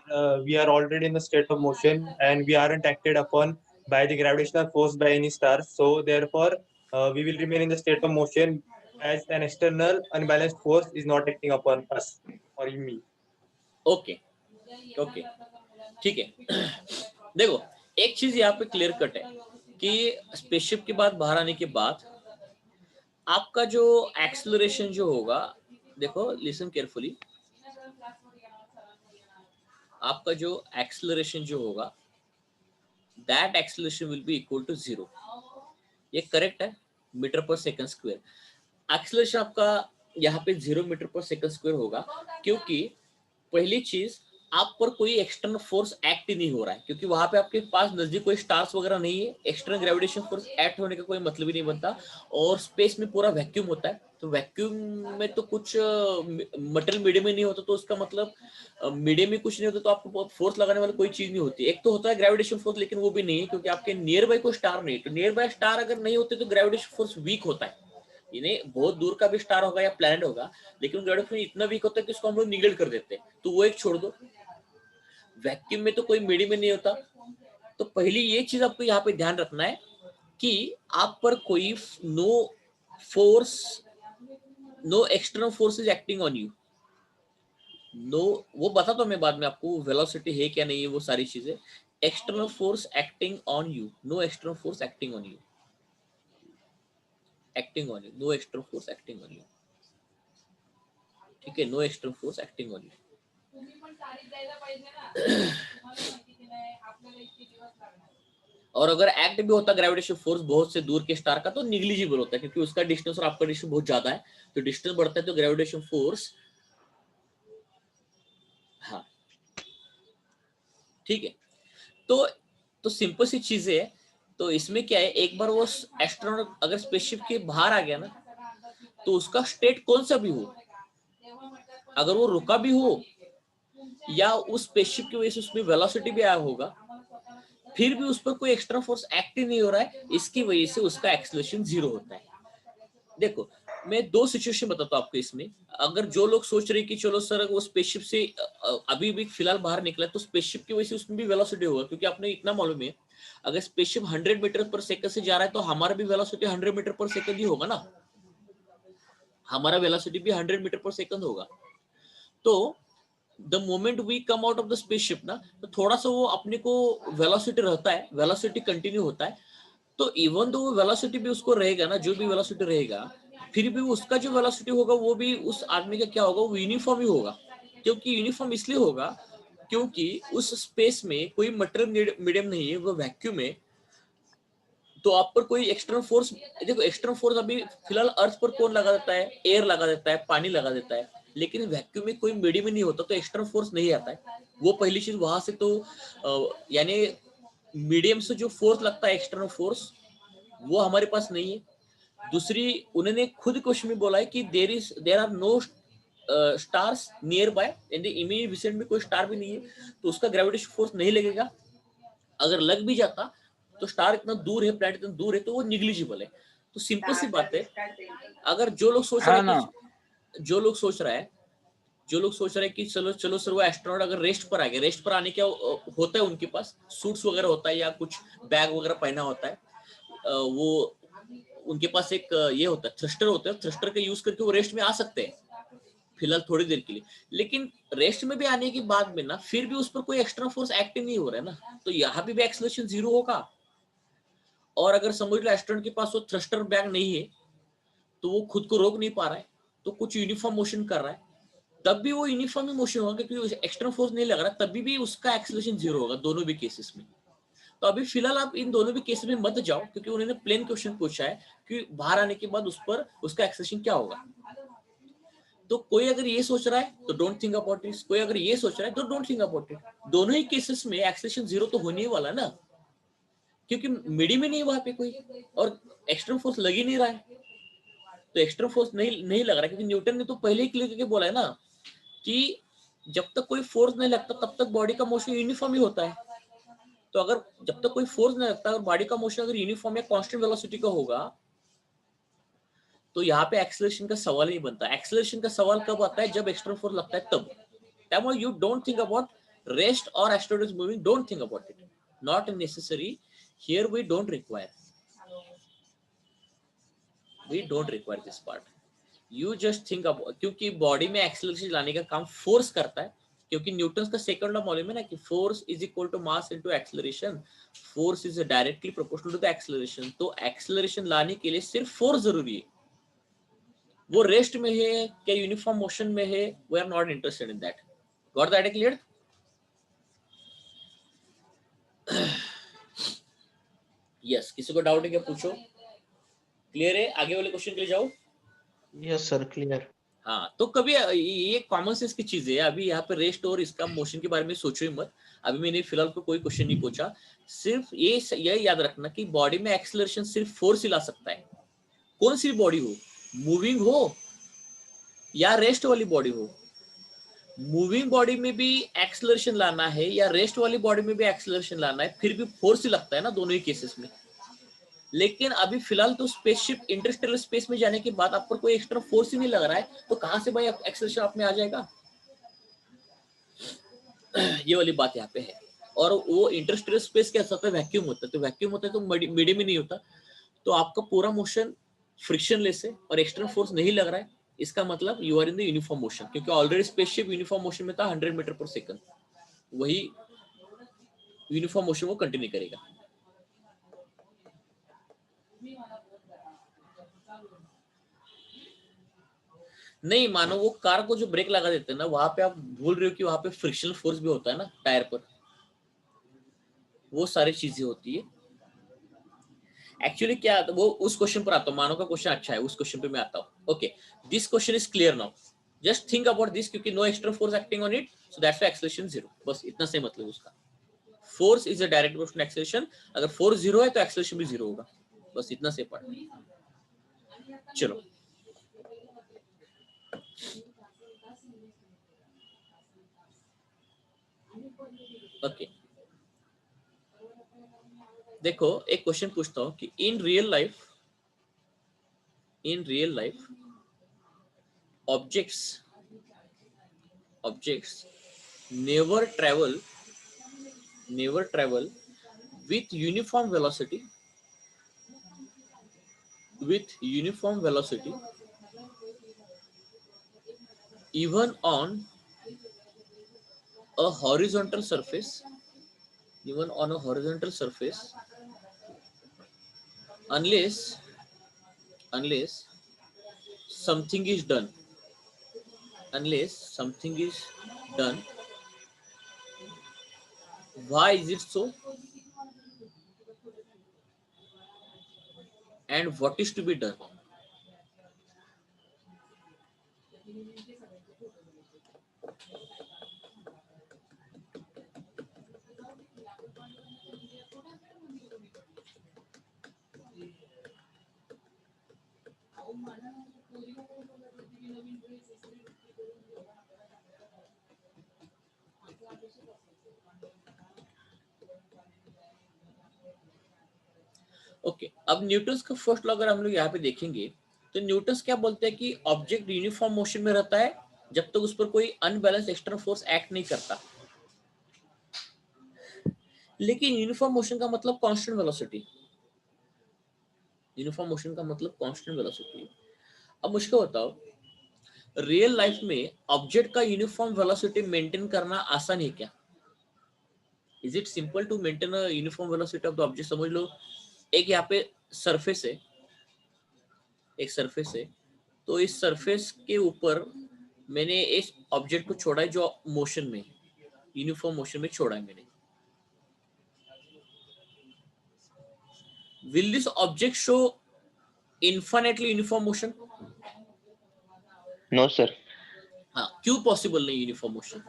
We are already in the state of motion and we aren't acted upon by the gravitational force by any star. So therefore, we will remain in the state of motion as an external unbalanced force is not acting upon us or me. Okay okay, ठीक है. देखो, एक चीज यहाँ पे clear cut है कि spaceship के बाद बाहर आने के बाद आपका जो एक्सेलरेशन जो होगा, देखो लिसन केयरफुली, आपका जो एक्सेलरेशन जो होगा that acceleration will be equal to 0. ये करेक्ट है, मीटर पर सेकंड स्क्वायर. एक्सेलरेशन आपका यहाँ पे 0 मीटर पर सेकंड स्क्वायर होगा क्योंकि पहली चीज आप पर कोई एक्सटर्नल फोर्स एक्ट ही नहीं हो रहा है, क्योंकि वहां पे आपके पास नजदीक कोई स्टार्स वगैरह नहीं है. एक्सटर्नल ग्रेविटेशन फोर्स एक्ट होने का कोई मतलब ही नहीं बनता. और स्पेस में पूरा वैक्यूम होता है, तो वैक्यूम में तो कुछ मटेरियल मीडियम में नहीं होता, तो उसका मतलब मीडियम में कुछ नहीं होता, तो आपको फोर्स लगाने वाली कोई चीज नहीं होती. एक तो होता है ग्रेविटेशन फोर्स, लेकिन वो भी नहीं है क्योंकि आपके नियर बाय कोई स्टार नहीं है. तो नियर बाय स्टार अगर नहीं होते तो ग्रेविटेशन फोर्स वीक होता है. इन्हें बहुत दूर का भी स्टार होगा या प्लैनेट होगा, लेकिन ग्रेविटेशन इतना वीक होता है कि उसको हम लोग निगलेक्ट कर देते हैं, तो वो एक छोड़ दो. वैक्यूम में तो कोई मीडियम में नहीं होता. तो पहली ये चीज आपको यहाँ पे ध्यान रखना है कि आप पर कोई no force, no external force is acting on you. No, वो बताता हूं मैं बाद में आपको वेलोसिटी है क्या नहीं है, वो सारी चीजें. External force acting on you, no external force acting on you, acting on you, no external force acting on you. ठीक है, no external force acting on you. और अगर एक्ट भी होता ग्रेविटेशन फोर्स बहुत से दूर के स्टार का, तो निग्लिजिबल होता है क्योंकि उसका डिस्टेंस और आपका डिस्टेंस बहुत ज्यादा है. तो डिस्टेंस बढ़ता है तो ग्रेविटेशन फोर्स, हाँ ठीक है. तो सिंपल सी चीजें है. तो इसमें क्या है, एक बार वो एस्ट्रोनॉट अगर स्पेसशिप के बाहर आ गया ना, तो उसका स्टेट कौन सा भी हो, अगर वो रुका भी हो या उस स्पेसशिप की वजह से उसमें वेलोसिटी भी आया होगा, फिर भी उस पर कोई एक्स्ट्रा फोर्स एक्ट ही नहीं हो रहा है, इसकी वजह से उसका एक्सेलरेशन 0 होता है. देखो, मैं दो सिचुएशन बताता हूँ आपको इसमें. अगर जो लोग सोच रहे कि चलो सर वो स्पेसशिप से अभी भी फिलहाल बाहर निकला है, तो स्पेसशिप की वजह से उसमें भी वेलोसिटी होगा, क्योंकि आपने इतना मालूम है अगर स्पेसशिप 100 मीटर पर सेकंड से जा रहा है तो हमारा भी वेलोसिटी 100 मीटर पर सेकंड ही होगा ना. हमारा वेलोसिटी भी 100 मीटर पर सेकंड होगा. तो the moment we come out of the spaceship ना, तो थोड़ा सा वो अपने को वेलोसिटी रहता है, वेलोसिटी कंटिन्यू होता है. तो इवन दो वेलोसिटी भी उसको रहेगा ना, जो भी वेलोसिटी रहेगा, फिर भी उसका जो वेलोसिटी होगा वो भी उस आदमी का क्या होगा, वो यूनिफॉर्म ही होगा. क्योंकि यूनिफॉर्म इसलिए होगा क्योंकि उस स्पेस में कोई मटेरियल मीडियम नहीं है, वो वैक्यूम है. तो आप पर कोई एक्सटर्नल फोर्स, देखो एक्सटर्नल फोर्स अभी फिलहाल अर्थ पर कौन लगा देता है, एयर लगा देता है, पानी लगा देता है. लेकिन वैक्यूम में कोई मीडियम नहीं होता, तो एक्सटर्नल फोर्स नहीं आता है. वो पहली चीज वहां से. तो यानी मीडियम से जो फोर्स लगता है एक्सटर्नल फोर्स, वो हमारे पास नहीं है. दूसरी, उन्होंने खुद क्वेश्चन में बोला है कि there are no stars nearby, in the immediate vicinity में कोई स्टार भी नहीं है, तो उसका ग्रेविटेशन फोर्स नहीं लगेगा. अगर लग भी जाता तो स्टार इतना दूर है, प्लैनेट इतना दूर है, तो वो निग्लिजिबल है. तो सिंपल सी बात है. अगर जो लोग सोच रहे हैं कि जो लोग सोच रहे हैं कि चलो सर वो एस्ट्रोनॉट अगर रेस्ट पर आ गया, रेस्ट पर आने क्या होता है, उनके पास सूट्स वगैरह होता है या कुछ बैग वगैरह पहना होता है, वो उनके पास एक ये होता है, थ्रस्टर होता है, थ्रस्टर का यूज करके वो रेस्ट में आ सकते हैं फिलहाल थोड़ी देर के लिए. लेकिन रेस्ट में भी आने के बाद में ना, फिर भी उस पर कोई एक्सटर्नल फोर्स एक्टिव नहीं हो रहा है ना, तो यहाँ भी एक्सेलरेशन 0 होगा. और अगर समझ लो एस्ट्रोनॉट के पास वो थ्रस्टर बैग नहीं है, तो वो खुद को रोक नहीं पा रहा है, तो कुछ यूनिफॉर्म मोशन कर रहा है, तब भी वो यूनिफॉर्म ही मोशन होगा क्योंकि एक्सटर्नल फोर्स नहीं लग रहा, तभी भी उसका एक्सेलरेशन 0 होगा दोनों भी केसेस में. तो अभी फिलहाल आप इन दोनों भी केसेस में मत जाओ, क्योंकि उन्होंने प्लेन क्वेश्चन पूछा है कि बाहर आने के बाद उस पर उसका एक्सेलरेशन क्या होगा. तो कोई अगर ये सोच रहा है तो डोंट थिंक अबाउट इट, कोई अगर ये सोच रहा है तो डोंट थिंक अबाउट इट. दोनों ही केसेस में एक्सेलरेशन 0 तो होने ही वाला ना, क्योंकि मीडियम ही नहीं वहां पे कोई, और एक्सटर्नल फोर्स लग ही नहीं रहा है. तो एक्सटर्नल फोर्स नहीं लग रहा है, क्योंकि न्यूटन ने तो पहले ही क्लियर करके बोला है ना कि जब तक कोई फोर्स नहीं लगता तब तक बॉडी का मोशन यूनिफॉर्म ही होता है. तो अगर जब तक कोई फोर्स नहीं लगता, अगर बॉडी का मोशन अगर यूनिफॉर्म या कांस्टेंट वेलोसिटी का होगा, तो यहाँ पे एक्सेलरेशन का सवाल ही नहीं बनता। एक्सेलरेशन का सवाल कब आता है? जब एक्सटर्नल फोर्स लगता है तब। त्यामुळे you don't think about rest और asteroid is moving, don't think about it, not necessary. Here we don't require this part. You just think about, क्योंकि बॉडी में एक्सेलरेशन लाने का काम फोर्स करता है, क्योंकि न्यूटन का सेकंड लॉ मालूम है ना कि force is equal to mass into acceleration. Force is directly proportional to the acceleration. तो एक्सेलरेशन लाने के लिए सिर्फ फोर्स जरूरी है। वो रेस्ट में है क्या यूनिफॉर्म मोशन में है, we are not interested in that. Got that clear? Yes, किसी को डाउट है क्या? पूछो। क्लियर है? आगे वाले क्वेश्चन के लिए जाओ। Yes, sir. Clear. हाँ, तो कभी ये कॉमन सेंस की चीज है। अभी यहाँ पे रेस्ट और इसका मोशन के बारे में सोचो ही मत। अभी मैंने फिलहाल कोई क्वेश्चन नहीं पूछा। सिर्फ ये याद रखना कि बॉडी में एक्सेलरेशन सिर्फ फोर्स ही ला सकता है। कौन सी बॉडी हो, मूविंग हो या रेस्ट वाली बॉडी हो। मूविंग बॉडी में भी एक्सेलरेशन लाना है या रेस्ट वाली बॉडी में भी एक्सेलरेशन लाना है, फिर भी फोर्स ही लगता है ना दोनों ही केसेस में। लेकिन अभी फिलहाल तो स्पेसशिप इंटरस्टेलर स्पेस में जाने के बाद आप पर कोई एक्स्ट्रा फोर्स ही नहीं लग रहा है, तो कहां से भाई एक्सेलरेशन आप में आ जाएगा? ये वाली बात यहाँ पे है। और वो इंटरस्टेलर स्पेस क्या होता है? वैक्यूम होता है। तो वैक्यूम होता है तो मीडियम ही नहीं होता, तो आपका पूरा मोशन फ्रिक्शनलेस है और एक्सटर्नल फोर्स नहीं लग रहा है। इसका मतलब you are in the uniform motion, क्योंकि ऑलरेडी स्पेसशिप यूनिफॉर्म मोशन में था 100 मीटर पर सेकंड। वही यूनिफॉर्म मोशन वो कंटिन्यू करेगा। नहीं मानो वो कार को जो ब्रेक लगा देते हैं ना, वहां पे आप भूल रहे हो कि वहां पे फ्रिक्शनल फोर्स भी होता है ना टायर पर। वो सारी चीजें होती है। एक्चुअली क्या आता, वो उस क्वेश्चन पर आता हूँ। मानो का क्वेश्चन अच्छा है, उस क्वेश्चन पे मैं आता हूँ। Okay, this question is clear now. Just think about this, क्योंकि no extra force acting on it, so that's why acceleration 0। बस इतना से मतलब उसका। Force is a direct proportional acceleration. अगर फोर्स 0 है तो एक्सेलरेशन भी 0 होगा। बस इतना से पढ़। चलो ओके, देखो एक क्वेश्चन पूछता हूँ कि इन real life objects never travel with uniform velocity even on a horizontal surface unless something is done. Why is it so, and what is to be done? Okay, अब न्यूटन्स का first law अगर हम लोग यहाँ पे देखेंगे तो Newton's क्या बोलते हैं कि ऑब्जेक्ट यूनिफॉर्म मोशन में रहता है जब तक उस पर कोई अनबैलेंस एक्सटर्नल फोर्स एक्ट नहीं करता। लेकिन यूनिफॉर्म मोशन का मतलब कांस्टेंट वेलोसिटी। अब मुझको बताओ, रियल लाइफ में ऑब्जेक्ट का यूनिफॉर्म वेलोसिटी मेंटेन करना आसान है क्या? Is it simple to maintain a uniform velocity of the object? समझ लो एक यहाँ पे सरफेस है, तो इस सरफेस के ऊपर मैंने इस ऑब्जेक्ट को छोड़ा है जो मोशन में, यूनिफॉर्म मोशन में छोड़ा है मैंने। Will this object show infinitely uniform motion? No sir. हाँ, क्यों पॉसिबल नहीं uniform motion?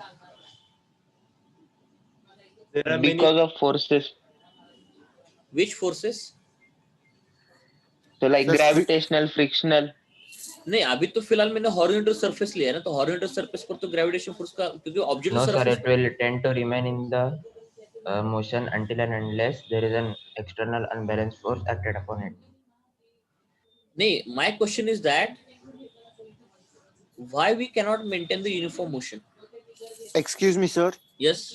There are many. Because of forces. Which forces? So like Sir, gravitational, frictional. नहीं, अभी तो फिलहाल मैंने हॉरिजॉन्टल सरफेस लिया है ना, तो हॉरिजॉन्टल सरफेस पर तो ग्रेविटेशन फोर्स का, क्योंकि object No sir, surface it will tend to remain in the motion until and unless there is an external unbalanced force acted upon it. नहीं, my question is that why we cannot maintain the uniform motion? Excuse me, sir. Yes.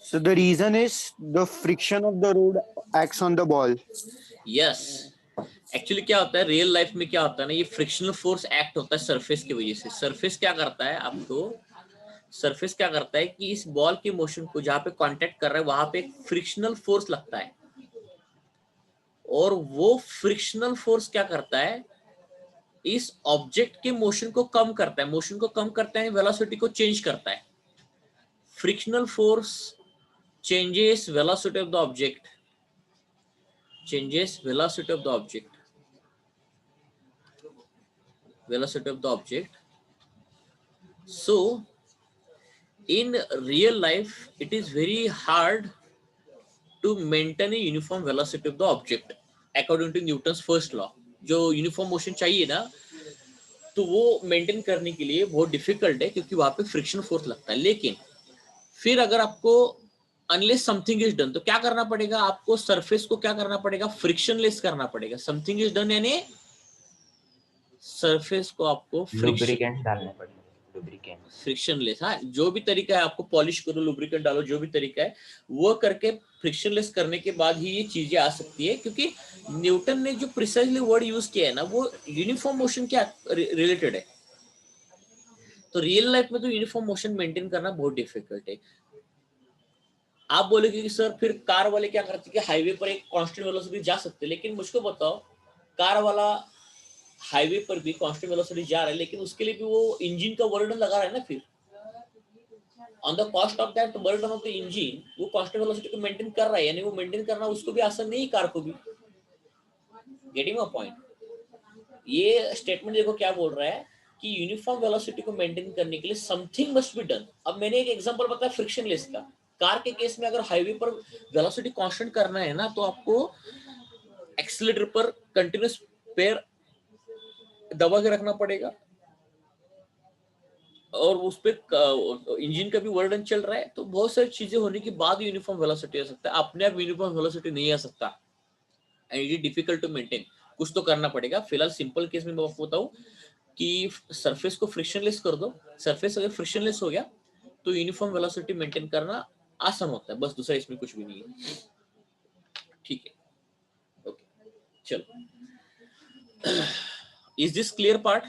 So the reason is the friction of the road acts on the ball. Yes. Actually क्या होता है real life में, क्या होता है ना, ये frictional force act होता है सरफेस की वजह से। सरफेस क्या करता है आपको, सरफेस क्या करता है कि इस बॉल की मोशन को जहां पे कांटेक्ट कर रहा है वहां पे एक फ्रिक्शनल फोर्स लगता है, और वो फ्रिक्शनल फोर्स क्या करता है, इस ऑब्जेक्ट के मोशन को कम करता है, मोशन को कम करता है, वेलोसिटी को चेंज करता है। Frictional force changes velocity of the object, changes velocity of the object, velocity of the object. So in real life it is very hard to maintain a uniform velocity of the object according to Newton's first law. जो uniform motion चाहिए ना, तो वो maintain करने के लिए बहुत difficult है, क्योंकि वहां पे फ्रिक्शन फोर्स लगता है। लेकिन फिर अगर आपको अनलेस समथिंग इज डन, तो क्या करना पड़ेगा आपको, सरफेस को क्या करना पड़ेगा, फ्रिक्शनलेस करना पड़ेगा। समथिंग इज डन यानी सरफेस को आपको लुब्रिकेंट डालने पड़ेंगे, लुब्रिकेंट, फ्रिक्शनलेस। हाँ, जो भी तरीका है, आपको पॉलिश करो, लुब्रिकेंट डालो, जो भी तरीका है वो करके फ्रिक्शनलेस करने के बाद ही ये चीजें आ सकती है। क्योंकि न्यूटन ने जो प्रिसाइजली वर्ड यूज किया है ना, वो यूनिफॉर्म मोशन क्या रिलेटेड है। तो रियल लाइफ में तो यूनिफॉर्म मोशन मेंटेन करना बहुत डिफिकल्ट है। आप बोलेगे कि सर फिर कार वाले क्या करते हैं कि हाईवे पर एक कांस्टेंट वेलोसिटी जा सकते हैं, लेकिन मुझको बताओ, कार वाला हाईवे पर भी कांस्टेंट वेलोसिटी जा रहा है, लेकिन उसके लिए भी वो इंजन का बर्डन लगा रहा है ना। फिर on the cost of that burden of the engine वो कांस्टेंट वेलोसिटी को मेंटेन कर रहा है, यानी वो मेंटेन करना उसको भी आसान नहीं, कार को भी। Getting my point. ये स्टेटमेंट देखो क्या बोल रहा है कि यूनिफॉर्म वेलोसिटी को मेंटेन करने के लिए समथिंग मस्ट बी डन। अब मैंने एक एग्जांपल बताया फ्रिक्शनलेस का। कार के केस में अगर हाईवे पर वेलोसिटी कांस्टेंट करना है ना, तो आपको एक्सीलरेटर पर कंटिन्यूअस पैर दबा के रखना पड़ेगा, और उस पे इंजन का भी वर्डन चल रहा है। तो बहुत सारी चीजें होने के बाद यूनिफॉर्म वेलोसिटी आ सकता है, अपने आप यूनिफॉर्म वेलोसिटी नहीं आ सकता, and it is difficult to maintain. कुछ तो करना पड़ेगा। फिलहाल सिंपल केस में मैं आपको बताऊं कि सरफेस को फ्रिक्शनलेस कर दो। सरफेस अगर फ्रिक्शनलेस हो गया तो यूनिफॉर्म वेलोसिटी मेंटेन करना आसान होता है, बस दूसरा इसमें कुछ भी नहीं है। ठीक है, ओके, चलो। Is this clear part?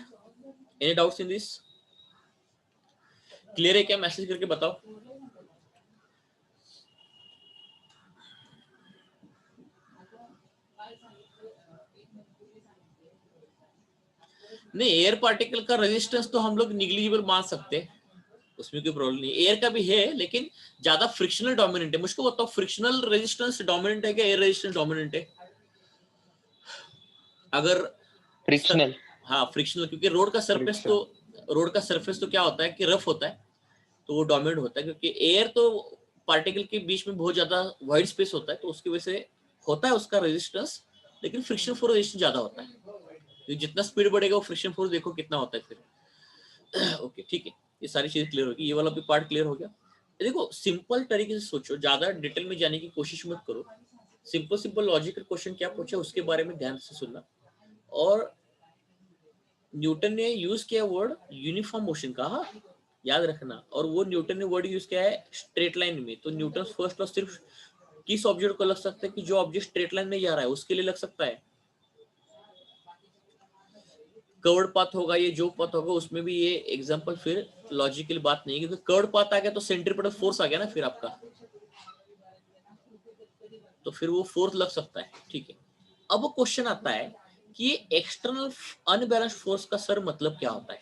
Any doubts in this? Clear है क्या? मैसेज करके बताओ। नहीं, एयर पार्टिकल का रेजिस्टेंस तो हम लोग निग्लिजिबल मान सकते हैं, उसमें कोई प्रॉब्लम नहीं। एयर का भी है, लेकिन ज्यादा फ्रिक्शनल डोमिनेंट है। मुझको बताओ, फ्रिक्शनल रेजिस्टेंस डोमिनेंट है क्या एयर रेजिस्टेंस डोमिनेंट है? अगर फ्रिक्शनल, हाँ फ्रिक्शनल, क्योंकि रोड का सरफेस तो क्या होता है कि रफ होता है, तो वो डोमिनेंट होता है। क्योंकि एयर तो पार्टिकल के बीच में बहुत ज्यादा वाइड स्पेस होता है, तो उसकी वजह से होता है उसका रेजिस्टेंस, लेकिन फ्रिक्शन फोर्स रेजिस्टेंस ज्यादा होता है। तो जितना स्पीड बढ़ेगा वो फ्रिक्शन फोर्स देखो कितना होता है फिर। ओके, ठीक है, ये सारी चीजें क्लियर होगी। ये वाला भी पार्ट क्लियर हो गया। देखो, सिंपल तरीके से सोचो, ज्यादा डिटेल में जाने की कोशिश मत करो। सिंपल लॉजिकल क्वेश्चन क्या पूछा उसके बारे में ध्यान से सुनना। और न्यूटन ने यूज किया वर्ड यूनिफॉर्म मोशन का, हाँ याद रखना। और वो न्यूटन ने वर्ड यूज किया है स्ट्रेट लाइन में। तो न्यूटन फर्स्ट लॉ सिर्फ किस ऑब्जेक्ट को लग सकता है कि जो ऑब्जेक्ट स्ट्रेट लाइन में जा रहा है उसके लिए लग सकता है। कर्व्ड पाथ होगा, ये जो पाथ होगा, उसमें भी ये एग्जांपल फिर लॉजिकल बात नहीं है, क्योंकि कर्व्ड पाथ आ गया तो सेंट्रीपिटल फोर्स आ गया ना फिर आपका, तो फिर वो फोर्स लग सकता है। ठीक है, अब वो क्वेश्चन आता है कि एक्सटर्नल अनबैलेंस्ड फोर्स का सर मतलब क्या होता है।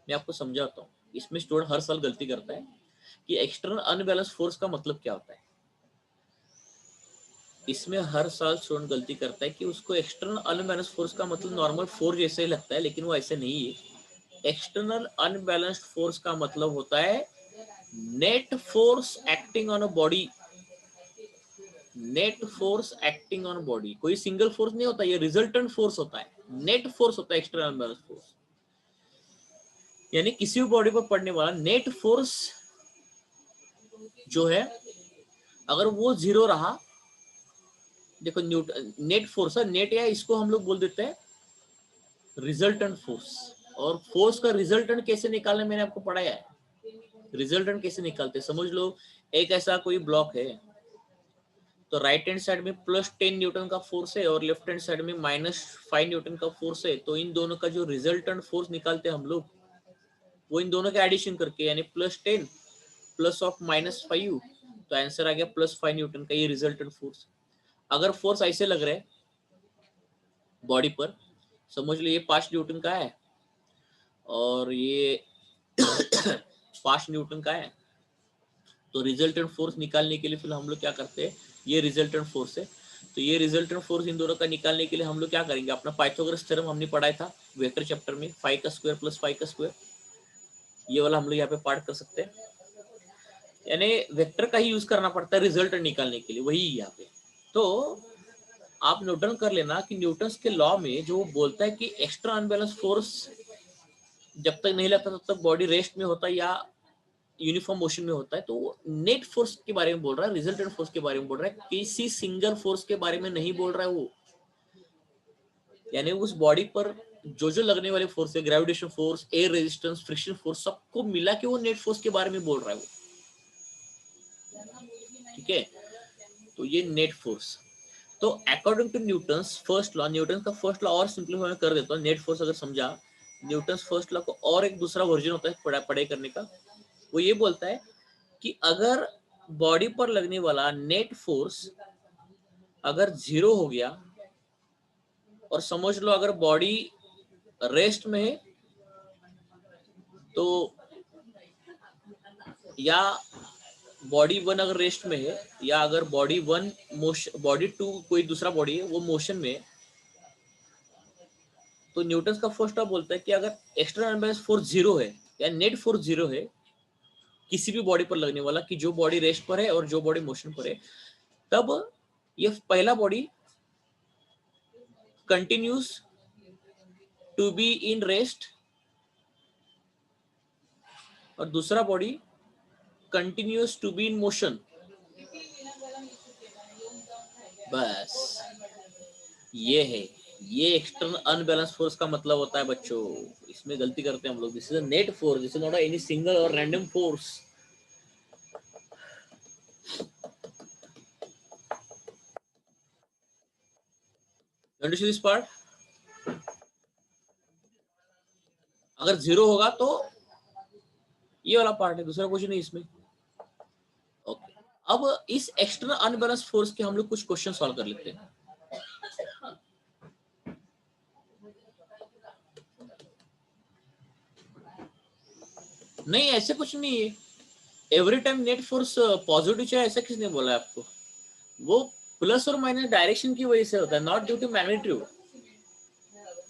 मैं आपको समझाता हूँ। इसमें स्टूडेंट हर साल गलती करता है कि एक्सटर्नल अनबैलेंस्ड फोर्स का मतलब क्या होता है। इसमें हर साल स्टूडेंट गलती करता है कि उसको एक्सटर्नल अनबैलेंस्ड फोर्स का मतलब नॉर्मल फोर्स जैसे ही लगता है, लेकिन वो ऐसे नहीं है। एक्सटर्नल अनबैलेंस्ड फोर्स का मतलब होता है net force acting on a body. Net force acting on body, कोई सिंगल फोर्स नहीं होता, ये रिजल्टेंट फोर्स होता है। नेट फोर्स होता है एक्सटर्नल अनबैलेंस्ड फोर्स, यानी किसी भी बॉडी पर पड़ने वाला नेट फोर्स जो है अगर वो 0 रहा, देखो न्यूटन नेट फोर्स है, नेट या इसको हम लोग बोल देते हैं रिजल्टेंट फोर्स। और फोर्स का रिजल्टेंट कैसे निकालना मैंने आपको पढ़ाया है। रिजल्टेंट कैसे निकालते, समझ लो एक ऐसा कोई ब्लॉक है, तो राइट हैंड साइड में +10 न्यूटन का फोर्स है और लेफ्ट हैंड साइड में -5 न्यूटन का फोर्स है, तो इन दोनों का जो रिजल्टेंट फोर्स निकालते हैं हम लोग, वो इन दोनों के एडिशन करके, यानी +10 प्लस ऑफ -5, तो आंसर आ गया +5 न्यूटन का, ये रिजल्टेंट फोर्स। अगर फोर्स ऐसे लग रहा है बॉडी पर, समझ लो ये 5 न्यूटन का है और ये 5 न्यूटन का है, तो रिजल्टेंट फोर्स निकालने के लिए फिर हम लोग क्या करते हैं, ये रिजल्टेंट फोर्स है, तो ये रिजल्टेंट फोर्स इन दोनों का निकालने के लिए हम लोग क्या करेंगे, अपना पाइथागोरस थ्योरम हमने पढ़ाया था वेक्टर चैप्टर में, 5 का स्क्वायर + 5 का स्क्वायर, ये वाला हम लोग यहाँ पे पार्ट कर सकते हैं। यानी वेक्टर का ही यूज करना पड़ता है रिजल्टेंट निकालने के लिए, वही यहाँ पे। तो आप नोट कर लेना कि न्यूटन्स के लॉ में जो बोलता है कि एक्स्ट्रा अनबैलेंस फोर्स जब तक नहीं लगता तब तक बॉडी रेस्ट में होता है या यूनिफॉर्म मोशन में होता है, तो वो नेट फोर्स के बारे में बोल रहा है, रिजल्टेंट फोर्स के बारे में बोल रहा है, किसी सिंगल फोर्स के बारे में नहीं बोल रहा है वो। यानी उस बॉडी पर जो जो लगने वाले फोर्स है, gravitation force, air resistance, friction force, सबको मिला के वो नेट फोर्स के बारे में बोल रहा है वो। ठीक है, तो ये नेट फोर्स। तो according to Newton's first law, Newton का फर्स्ट लॉ और सिंपलीफाई कर देता हूँ, नेट फोर्स अगर समझा, न्यूटन्स फर्स्ट लॉ को और एक दूसरा वर्जन होता है पढ़ाई करने का, वो ये बोलता है कि अगर बॉडी पर लगने वाला नेट फोर्स अगर 0 हो गया, और समझ लो अगर बॉडी रेस्ट में है, तो या बॉडी 1 अगर रेस्ट में है, या अगर बॉडी 1 मोशन, बॉडी 2 कोई दूसरा बॉडी है वो मोशन में है, तो न्यूटन का फर्स्ट लॉ बोलता है कि अगर एक्सटर्नल अनबैलेंस फोर्स 0 है या नेट फोर्स 0 है किसी भी बॉडी पर लगने वाला, कि जो बॉडी रेस्ट पर है और जो बॉडी मोशन पर है, तब ये पहला body continues to be in rest और दूसरा body continues to be in motion. बस ये है, ये एक्सटर्नल अनबैलेंस फोर्स का मतलब होता है बच्चों। इसमें गलती करते हैं हम लोग, this is a net force, this is not any single और random force. Understand this part? अगर 0 होगा तो ये वाला पार्ट है, दूसरा कुछ नहीं इसमें। ओके, अब इस एक्सटर्नल अनबैलेंस फोर्स के हम लोग कुछ क्वेश्चन सॉल्व कर लेते हैं। नहीं, ऐसे कुछ नहीं है, every time net force positive चाहिए ऐसा किसने बोला है आपको? वो प्लस और माइनस डायरेक्शन की वजह से होता है, नॉट ड्यू टू मैग्नीट्यूड।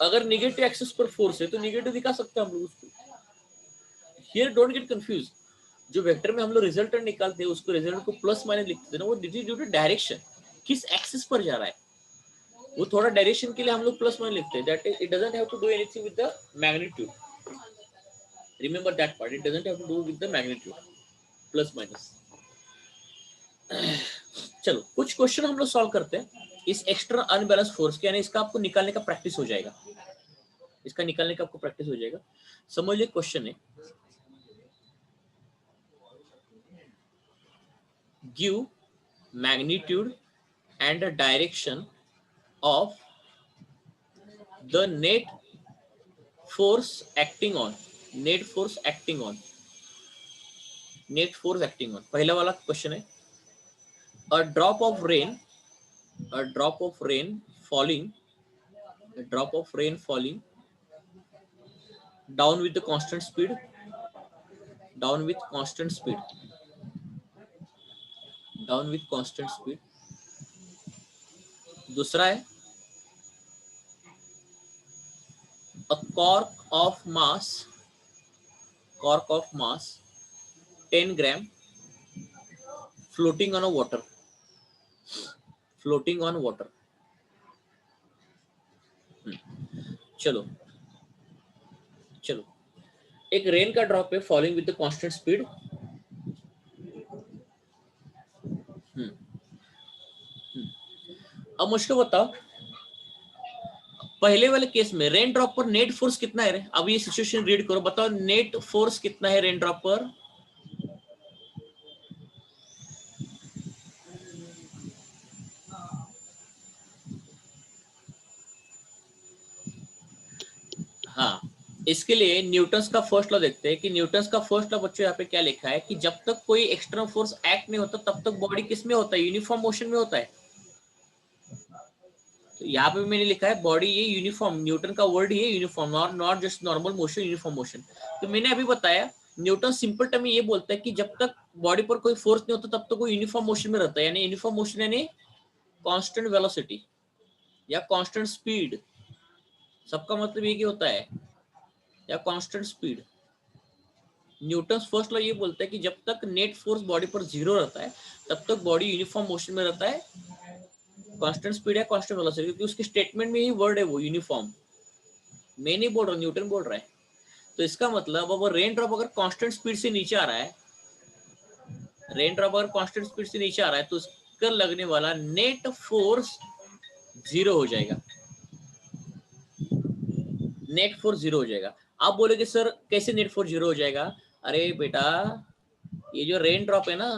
अगर निगेटिव एक्सिस पर फोर्स है तो निगेटिव दिखा सकते हैं हम लोग उसको। हियर डोंट गेट कंफ्यूज, जो वेक्टर में हम लोग रिजल्टेंट निकालते हैं उसको रिजल्ट को प्लस माइनस लिखते हैं ना, वो ड्यू टू डायरेक्शन, किस एक्सिस पर जा रहा है, वो थोड़ा डायरेक्शन के लिए हम लोग प्लस माइनस लिखते हैं। That is, it doesn't have to do anything with the magnitude, remember that part, it doesn't have to do with the magnitude, plus minus. चलो कुछ क्वेश्चन हम लोग सॉल्व करते हैं इस एक्स्ट्रा अनबैलेंस फोर्स के, यानी इसका आपको निकालने का प्रैक्टिस हो जाएगा, इसका निकालने का आपको प्रैक्टिस हो जाएगा। समझ लीजिए क्वेश्चन है, give magnitude and the direction of the net force acting on, net force acting on, net force acting on. पहला वाला क्वेश्चन है, a drop of rain, a drop of rain falling, a drop of rain falling down with the constant speed, down with constant speed, down with constant speed। दूसरा है, a cork of mass, cork of mass 10 gram floating on a water, floating on water। चलो चलो, एक rain का drop है falling with the constant speed, अब मुझको बताओ, पहले वाले केस में रेन ड्रॉप पर नेट फोर्स कितना है रे? अब ये सिचुएशन रीड करो, बताओ नेट फोर्स कितना है रेन ड्रॉप पर? हाँ, इसके लिए न्यूटन्स का फर्स्ट लॉ देखते हैं कि न्यूटन्स का फर्स्ट लॉ बच्चों यहाँ पे क्या लिखा है कि जब तक कोई एक्सटर्नल फोर्स एक्ट नहीं होता तब तक बॉडी किस में होता है? यूनिफॉर्म मोशन में होता है। तो यहाँ पे मैंने लिखा है बॉडी ये यूनिफॉर्म, न्यूटन का वर्ड ये uniform, not just normal motion, uniform motion. तो मैंने अभी बताया न्यूटन सिंपल टर्म में ये बोलता है कि जब तक बॉडी पर कोई फोर्स नहीं होता तब तक वो यूनिफॉर्म मोशन में रहता है, यानी यूनिफॉर्म मोशन यानी कांस्टेंट वेलोसिटी या कांस्टेंट स्पीड, सबका मतलब ये क्या होता है, या constant speed. Newton first law ये बोलता है कि जब तक नेट फोर्स बॉडी पर जीरो रहता है तब तक बॉडी यूनिफॉर्म मोशन में रहता है, कांस्टेंट स्पीड है कांस्टेंट वेलोसिटी, क्योंकि उसके स्टेटमेंट में ही वर्ड है वो यूनिफॉर्म, मैं नहीं बोल रहा, न्यूटन बोल रहा है। तो इसका मतलब अब रेन ड्रॉप अगर कांस्टेंट स्पीड से नीचे आ रहा है, रेन ड्रॉप अगर कांस्टेंट स्पीड से नीचे आ रहा है तो उसका लगने वाला नेट फोर्स जीरो हो जाएगा, नेट फोर्स जीरो हो जाएगा। आप बोलोगे सर कैसे नेट फोर्स जीरो हो जाएगा? अरे बेटा, ये जो रेन ड्रॉप है ना,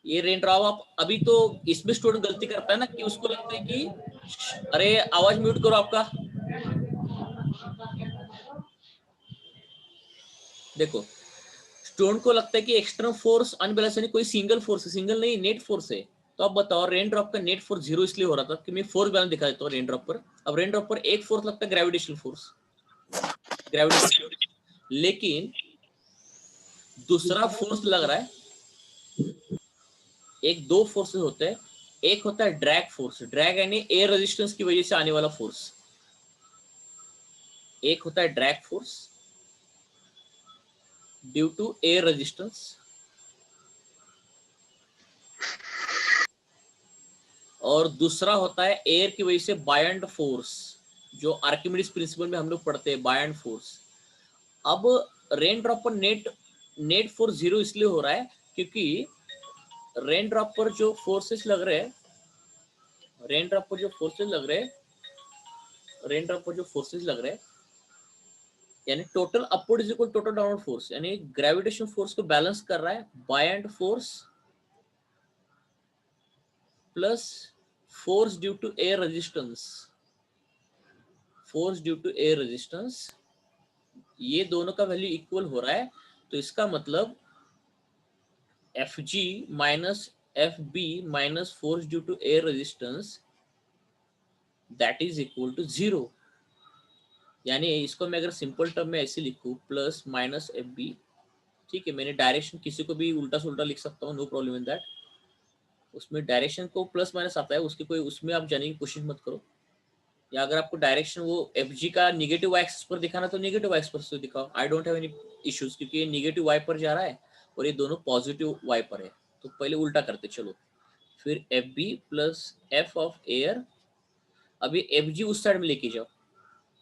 ये रेन ड्रॉप आप अभी तो इसमें स्टूडेंट गलती करता है ना कि उसको लगता है कि, अरे आवाज म्यूट करो आपका, देखो स्टूडेंट को लगता है कि एक्सटर्नल फोर्स अनबैलेंस यानी कोई सिंगल फोर्स है, सिंगल नहीं नेट फोर्स है। तो आप बताओ रेन ड्रॉप का नेट फोर्स जीरो इसलिए हो रहा था कि मैं फोर्स बैलेंस दिखा देता हूँ रेन ड्रॉप पर। अब रेन ड्रॉप पर एक फोर्स लगता है ग्रेविटेशनल फोर्स, ग्रेविटेशनल, लेकिन दूसरा फोर्स लग रहा है, एक दो फोर्सेस होते हैं, एक होता है ड्रैग फोर्स, ड्रैग यानी एयर रेजिस्टेंस की वजह से आने वाला फोर्स, एक होता है drag force due to air resistance, और दूसरा होता है एयर की वजह से बायंड फोर्स, जो आर्किमिडीज प्रिंसिपल में हम लोग पढ़ते हैं, बायंड फोर्स। अब रेन ड्रॉप पर नेट फोर्स जीरो इसलिए हो रहा है क्योंकि रेन ड्रॉप पर जो फोर्सेस लग रहे हैं, रेन ड्रॉप पर जो फोर्सेस लग रहे हैं, रेन ड्रॉप पर जो फोर्सेस लग रहे हैं, यानी total upward is equal total downward force, यानी ग्रेविटेशन फोर्स को बैलेंस कर रहा है buoyant force plus force due to air resistance, force due to air resistance, ये दोनों का वैल्यू इक्वल हो रहा है। तो इसका मतलब Fg minus Fb minus force due to air resistance that is equal to zero. यानी इसको मैं अगर सिंपल टर्म में ऐसे लिखूं प्लस माइनस Fb, ठीक है, मैंने डायरेक्शन किसी को भी उल्टा सुल्टा लिख सकता हूँ, नो प्रॉब्लम इन दैट, उसमें डायरेक्शन को प्लस माइनस आता है, उसकी कोई उसमें आप जाने की कोशिश मत करो, या अगर आपको डायरेक्शन वो Fg का निगेटिव वाई एक्सिस पर दिखाना तो निगेटिव वाई एक्सिस पर दिखाओ, I don't have any issues, क्योंकि ये निगेटिव वाई पर जा रहा है और ये दोनों पॉजिटिव वाई पर है। तो पहले उल्टा करते चलो, फिर Fb plus F of air, अभी Fg उस साइड में लेके जाओ,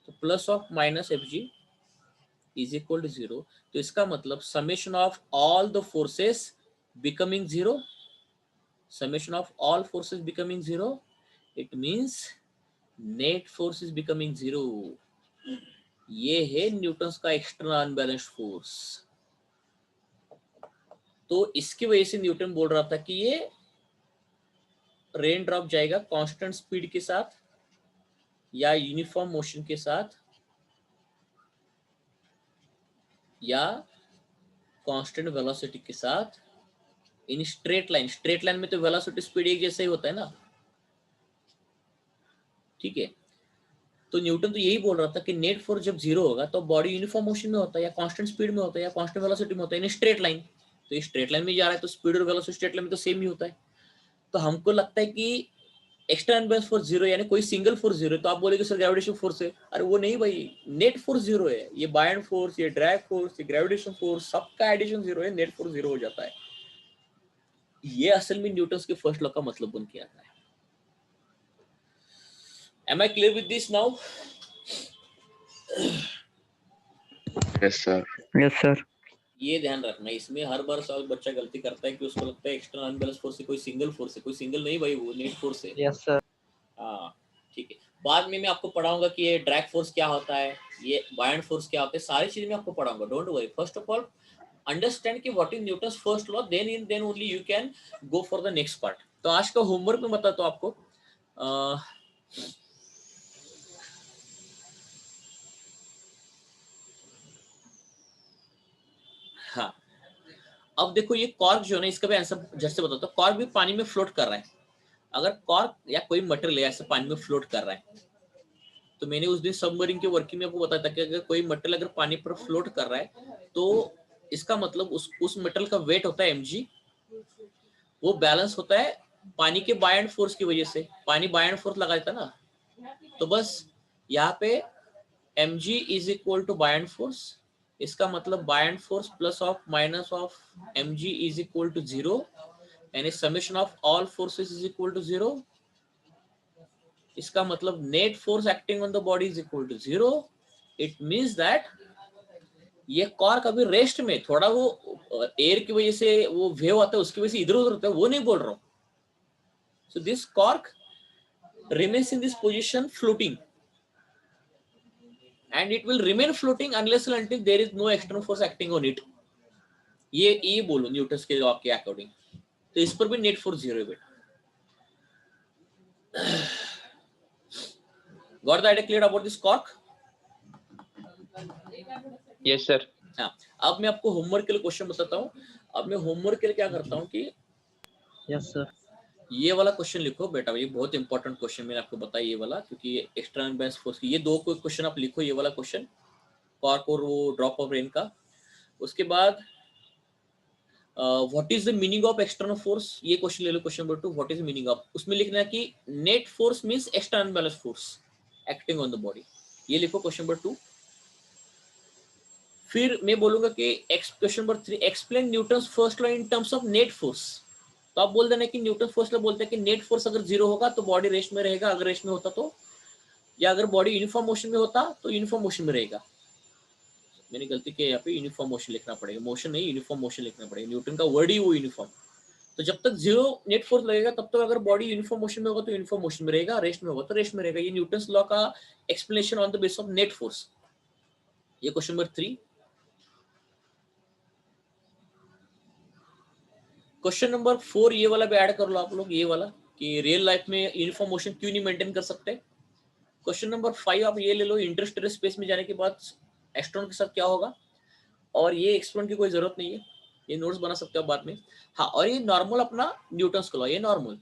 तो plus of minus Fg is equal to zero. तो इसका मतलब summation of all the forces becoming zero, summation of all forces becoming zero, it means net force is becoming zero। ये है न्यूटन्स का एक्सटर्नल अनबैलेंस्ड फोर्स। तो इसकी वजह से न्यूटन बोल रहा था कि ये रेन ड्रॉप जाएगा कांस्टेंट स्पीड के साथ या यूनिफॉर्म मोशन के साथ या कांस्टेंट वेलोसिटी के साथ in straight line, straight line में तो वेलोसिटी स्पीड एक जैसा ही होता है ना, ठीक है। तो न्यूटन तो यही बोल रहा था कि नेट फोर्स जब जीरो होगा तो बॉडी यूनिफॉर्म मोशन में होता है या कांस्टेंट स्पीड में होता है या कांस्टेंट वेलोसिटी में होता है, इन स्ट्रेट लाइन। तो ये स्ट्रेट लाइन में जा रहा है तो स्पीड और वेलोसिटी स्ट्रेट लाइन में तो सेम ही होता है। तो हमको लगता है कि एक्स्ट्रा अनबैलेंस फोर्स जीरो यानी कोई सिंगल फोर्स जीरो है, तो आप बोलेगे सर ग्रेविटेशन फोर्स है, अरे वो नहीं भाई, नेट फोर्स जीरो है, ये बायंड फोर्स, ये ड्रैग फोर्स, ये ग्रेविटेशन फोर्स, सबका एडिशन जीरो है, नेट फोर्स जीरो हो जाता है। ये असल में न्यूटन के फर्स्ट लॉ का मतलब बन के आता है। Am I clear with this now? Yes, sir. Yes, sir. ये ध्यान रखना, इसमें हर बार सवाल बच्चा गलती करता है कि उसको लगता है एक्सटर्नल अनबैलेंस फोर्स से कोई सिंगल फोर्स है, कोई सिंगल नहीं भाई, वो नेट फोर्स है। Yes, sir. हाँ ठीक है, बाद में मैं आपको पढ़ाऊंगा कि ये ड्रैग फोर्स क्या होता है, ये बायंड फोर्स क्या होता है, सारी चीजें मैं आपको पढ़ाऊंगा, don't worry. First of all understand कि what is Newton's first law, then only you can go for the next part. तो आज का होमवर्क मैं बताता हूँ आपको। हाँ, अब देखो ये कॉर्क जो है ना, इसका भी आंसर झट से बताता हूँ। कॉर्क भी पानी में फ्लोट कर रहा है। अगर कॉर्क या कोई मटेरियल ऐसे पानी में फ्लोट कर रहा है, तो मैंने उस दिन सबमरीन के वर्किंग में आपको बताया था कि अगर कोई मटेरियल अगर पानी पर फ्लोट कर रहा है तो इसका मतलब उस मटेरियल का वेट होता है mg, वो बैलेंस होता है पानी के बायंड फोर्स की वजह से। पानी बायंड फोर्स लगा देता ना, तो बस यहाँ पे mg is equal to buoyant force, इसका मतलब buoyant force plus of minus of mg is equal to 0 यानी summation of all forces is equal to 0। इसका मतलब net force acting on the body is equal to 0। It means that ये cork अभी rest में, थोड़ा वो air की वजह से वो वेव आता है उसकी वजह से इधर उधर होता है, वो नहीं बोल रहा हूं। So this cork remains in this position floating and it will remain floating unless and until there is no external force acting on it। ये बोलो न्यूटन के लॉ के अकॉर्डिंग, तो इस पर भी नेट फोर्स 0 है बेटा। Got the idea clear about this cork? Yes, sir. हाँ, अब मैं आपको होमवर्क के लिए क्वेश्चन बताता हूँ। अब मैं होमवर्क के लिए क्या करता हूँ कि Yes, sir. ये वाला क्वेश्चन लिखो बेटा, ये बहुत इंपॉर्टेंट क्वेश्चन मैंने आपको बताया ये वाला, क्योंकि ये एक्सटर्नल बैलेंस फोर्स की ये दो क्वेश्चन आप लिखो, ये वाला क्वेश्चन कॉर्क और वो ड्रॉप ऑफ रेन का। उसके बाद what is the meaning of external force, ये क्वेश्चन ले लो, question number 2 what is the meaning of, उसमें लिखना है कि net force means external balance force acting on the body, ये लिखो क्वेश्चन नंबर 2। फिर मैं बोलूंगा कि question number 3 explain Newton's first law in terms of net force. तो आप बोल देना कि न्यूटन फर्स्ट लॉ बोलते हैं कि नेट फोर्स अगर 0 होगा तो बॉडी रेस्ट में रहेगा, अगर रेस्ट में होता तो, या अगर बॉडी यूनिफॉर्म मोशन में होता तो यूनिफॉर्म मोशन में रहेगा। मैंने गलती की यहाँ पे, यूनिफॉर्म मोशन लिखना पड़ेगा, मोशन नहीं यूनिफॉर्म मोशन लिखना पड़ेगा, न्यूटन का वर्ड ही वो यूनिफॉर्म। तो जब तक 0 नेट फोर्स लगेगा तब तक अगर बॉडी यूनिफॉर्म मोशन में होगा तो यूनिफॉर्म मोशन में रहेगा, रेस्ट में होगा तो रेस्ट में रहेगा। ये न्यूटन्स लॉ का explanation on the base of net force, ये क्वेश्चन नंबर 3। क्वेश्चन नंबर 4 ये वाला भी ऐड कर लो आप लोग, ये वाला कि रियल लाइफ में यूनिफॉर्म मोशन क्यों नहीं मेंटेन कर सकते। क्वेश्चन नंबर 5 आप ये ले लो, इंटरस्टेलर स्पेस में जाने के बाद एस्ट्रोनॉट के साथ क्या होगा, और ये एक्सप्लेन की कोई जरूरत नहीं है, ये नोट्स बना सकते हो बाद में। हाँ, और ये नॉर्मल अपना न्यूटन्स का लॉ, ये नॉर्मल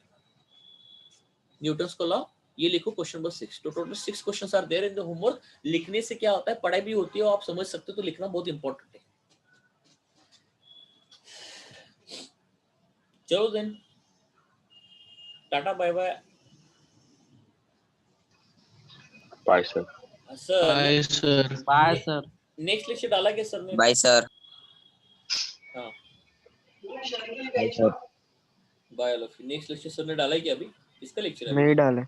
न्यूटन्स का लॉ, ये लिखो क्वेश्चन नंबर 6। तो total 6 questions are there in the homework. लिखने से क्या होता है, पढ़ाई भी होती है और आप समझ सकते हो, तो लिखना बहुत इंपॉर्टेंट है। चलो then, tata bye bye. Bye, sir. Sir Bye, sir. Bye sir. Next lecture डाला क्या सर ने? Bye sir. हाँ Bye, sir. Bye all of you. Next lecture sir ने डाला है क्या अभी? किसका लेक्चर है? नहीं डाले।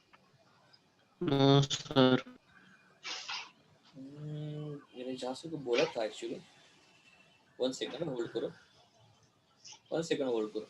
No, sir. मैंने जहाँ से को बोला था एक्चुअली। 1 सेकंड होल्ड करो, 1 सेकंड होल्ड करो।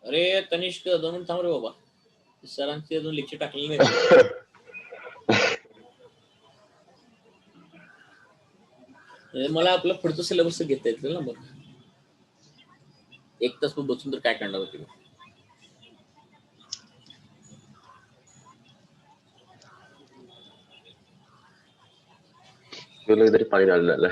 अरे तनिष्क 2 मिनिट थांब रे बाबा, सरांचे अजून लेक्चर टाकलेलं नाही। मला आपलं पुढचं सिलेबस घेता येतील ना, मग 1 तास बसून तर काय करणार होते मी? चलो इधर ही पानी डाल डाला।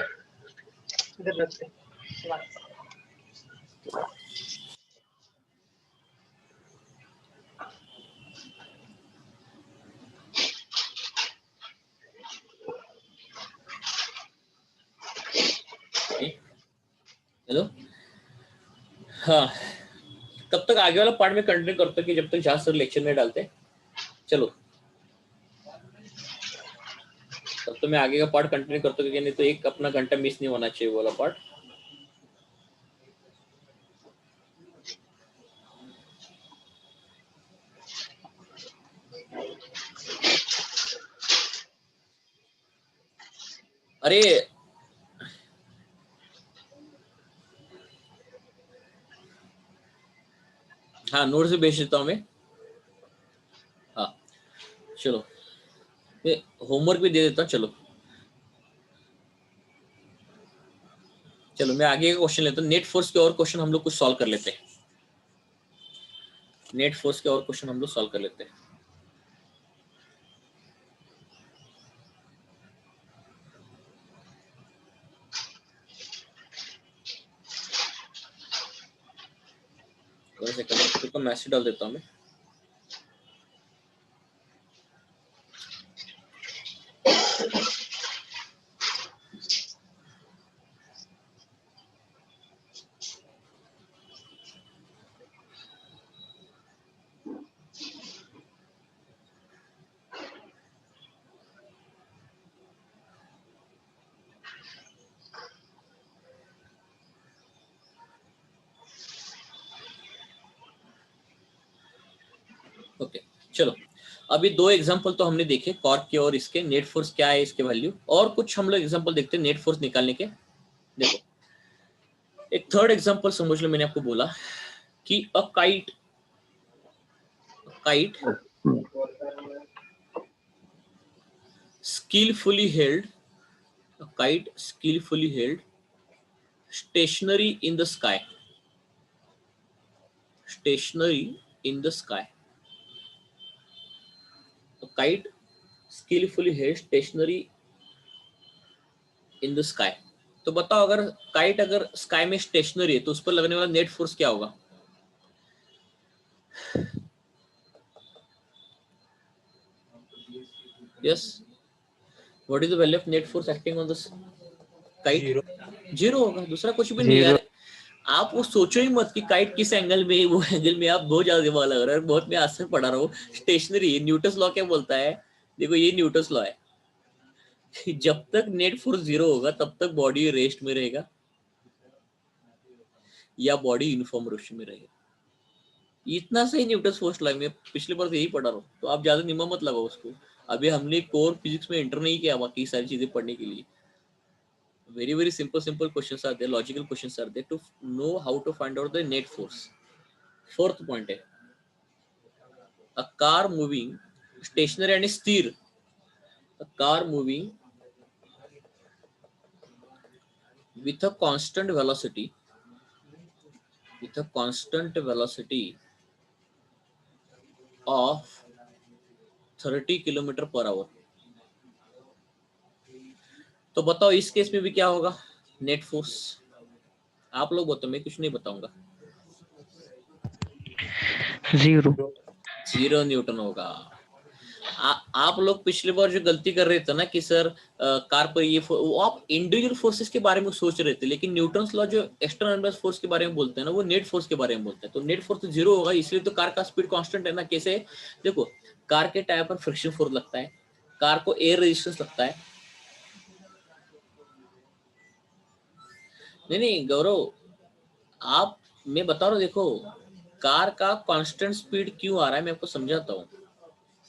हेलो, हाँ, तब तक आगे वाला पार्ट में कंटिन्यू करते कि जब तक जहां सर लेक्चर में डालते। चलो, तब तो मैं आगे का पार्ट कंटिन्यू करता हूँ, नहीं तो एक अपना घंटा मिस नहीं होना चाहिए वाला पार्ट। अरे हाँ, नोट्स भी भेज देता हूँ मैं। हाँ चलो, मैं होमवर्क भी दे देता हूँ। चलो चलो, मैं आगे का क्वेश्चन लेता हूँ। नेट फोर्स के और क्वेश्चन हम लोग कुछ सॉल्व कर लेते हैं। नेट फोर्स के और क्वेश्चन हम लोग सॉल्व कर लेते हैं। सेकंड तो मैसेज डाल देता हूँ मैं। ओके चलो, अभी दो एग्जांपल तो हमने देखे, कॉर्क के और इसके। नेट फोर्स क्या है, इसके वैल्यू, और कुछ हम लोग एग्जांपल देखते हैं नेट फोर्स निकालने के। देखो, एक थर्ड एग्जांपल समझ लो। मैंने आपको बोला कि a kite skillfully held, a kite skillfully held stationary in the sky, stationary in the sky, a kite skillfully held stationary in the sky। तो बताओ, अगर काइट अगर स्काई में स्टेशनरी है तो उस पर लगने वाला नेट फोर्स क्या होगा? Yes, what is the value of net force acting on the kite? Zero. Zero होगा, दूसरा कुछ भी नहीं यार। आप वो सोचो ही मत कि काइट किस एंगल में है, वो एंगल में आप बहुत ज्यादा दिमाग लग रहा है। बहुत मैं आज से पढ़ा रहा हूँ। स्टेशनरी, न्यूटन्स लॉ क्या बोलता है? देखो, ये न्यूटन्स लॉ है। जब तक नेट फोर्स जीरो होगा तब तक बॉडी रेस्ट में रहेगा या बॉडी यूनिफॉर्म रोशन में रहेगा। इतना सही न्यूटन्स फोर्स लॉ, मैं पिछले बार से यही पढ़ा रहा हूँ, तो आप ज्यादा दिमाग मत लगाओ उसको। अभी हमने कोर फिजिक्स में एंटर नहीं किया बाकी सारी चीजें पढ़ने के लिए। very simple questions are there, logical questions are there to know how to find out the net force। Fourth point है, a car moving stationary and स्थिर, a car moving with a constant velocity of 30 kilometre per hour. तो बताओ इस case में भी क्या होगा net force? आप लोग बताओ, मैं कुछ नहीं बताऊंगा। 0। जीरो न्यूटन होगा। आप लोग पिछली बार जो गलती कर रहे थे ना कि सर कार पर ये वो आप इंडिविजुअल फोर्सेस के बारे में सोच रहे थे, लेकिन न्यूटन्स लॉ जो एक्सटर्नल फोर्स के बारे में बोलते हैं ना, वो नेट फोर्स के बारे में बोलते हैं। तो नेट फोर्स तो जीरो होगा, इसलिए तो कार का स्पीड कांस्टेंट है ना। कैसे? देखो, कार के टायर पर फ्रिक्शन फोर्स लगता है, कार को एयर रेजिस्टेंस लगता है। नहीं गौरव, आप, मैं बता रहा हूँ, देखो कार का कांस्टेंट स्पीड क्यों आ रहा है मैं आपको समझाता हूँ।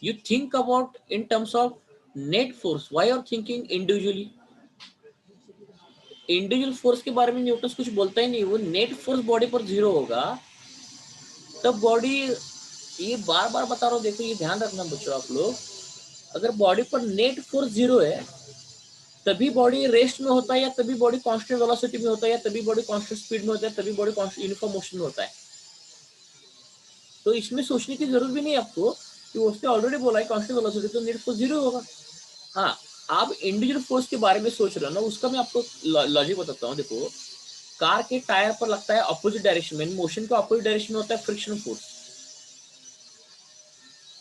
You think about in terms of net force. Why you are thinking individually? Individual force के बारे में न्यूटन कुछ बोलता ही नहीं। वो नेट फोर्स बॉडी पर जीरो होगा तब बॉडी, ये बार बार बता रहा हूँ, देखो ये ध्यान रखना बच्चों आप लोग, अगर बॉडी पर नेट फोर्स जीरो है तभी बॉडी रेस्ट में होता है, या तभी बॉडी कांस्टेंट वेलोसिटी में होता है, या तभी बॉडी कांस्टेंट स्पीड में होता है, तभी बॉडी कांस्टेंट यूनिफॉर्म मोशन में होता है। तो इसमें सोचने की जरूरत भी नहीं है आपको कि उसने ऑलरेडी बोला है कांस्टेंट वेलोसिटी, तो नेट फोर्स जीरो होगा। हाँ, आप इंडिविजुअल फोर्स के बारे में सोच रहे हो ना, उसका मैं आपको लॉजिक बताता हूँ। देखो, कार के टायर पर लगता है अपोजिट डायरेक्शन में, मोशन का अपोजिट डायरेक्शन में होता है फ्रिक्शन फोर्स।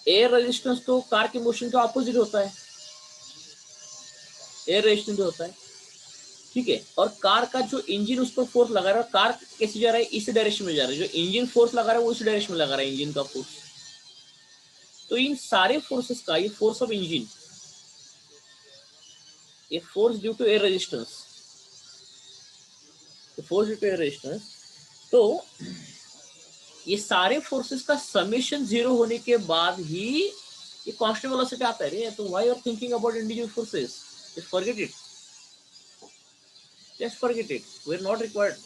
एयर रेजिस्टेंस तो कार के मोशन का अपोजिट होता है, एयर रेजिस्टेंस होता है, ठीक है, और कार का जो इंजन उस पर फोर्स लगा रहा है, कार कैसे जा रहा है, इस डायरेक्शन में जा रहा है, जो इंजन फोर्स लगा रहा है वो इस डायरेक्शन में लगा रहा है, इंजन का फोर्स। तो इन सारे फोर्सेस का, ये फोर्स ऑफ इंजन, ये force due to air resistance, force due to air resistance, तो ये सारे फोर्सेस का समेशन 0 होने के बाद ही ये कांस्टेंट वेलोसिटी आता है रे। तो why you are thinking about individual forces, just forget it, just forget it, we're not required,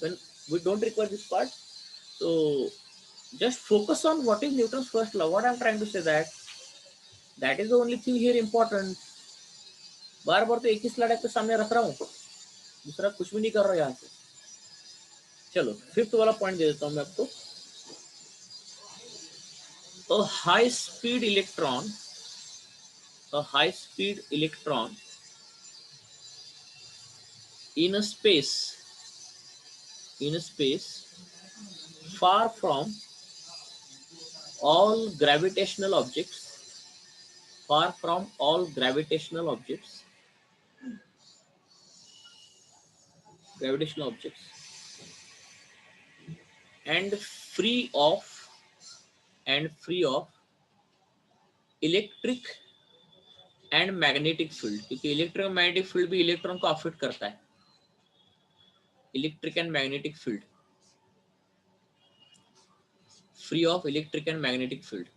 when we don't require this part. So just focus on what is Newton's first law. What I'm trying to say, that is the only thing here important. बार बार तो एक ही slide आपके सामने रख रहा हूँ, दूसरा कुछ भी नहीं कर रहा यहाँ से। चलो फिफ्थ वाला पॉइंट दे देता हूँ मैं आपको। A high speed electron in a space far from all gravitational objects, and free of electric and magnetic field, क्योंकि इलेक्ट्रिक और मैग्नेटिक फील्ड भी इलेक्ट्रॉन को अफेक्ट करता है। Electric and magnetic field, free of electric and magnetic field.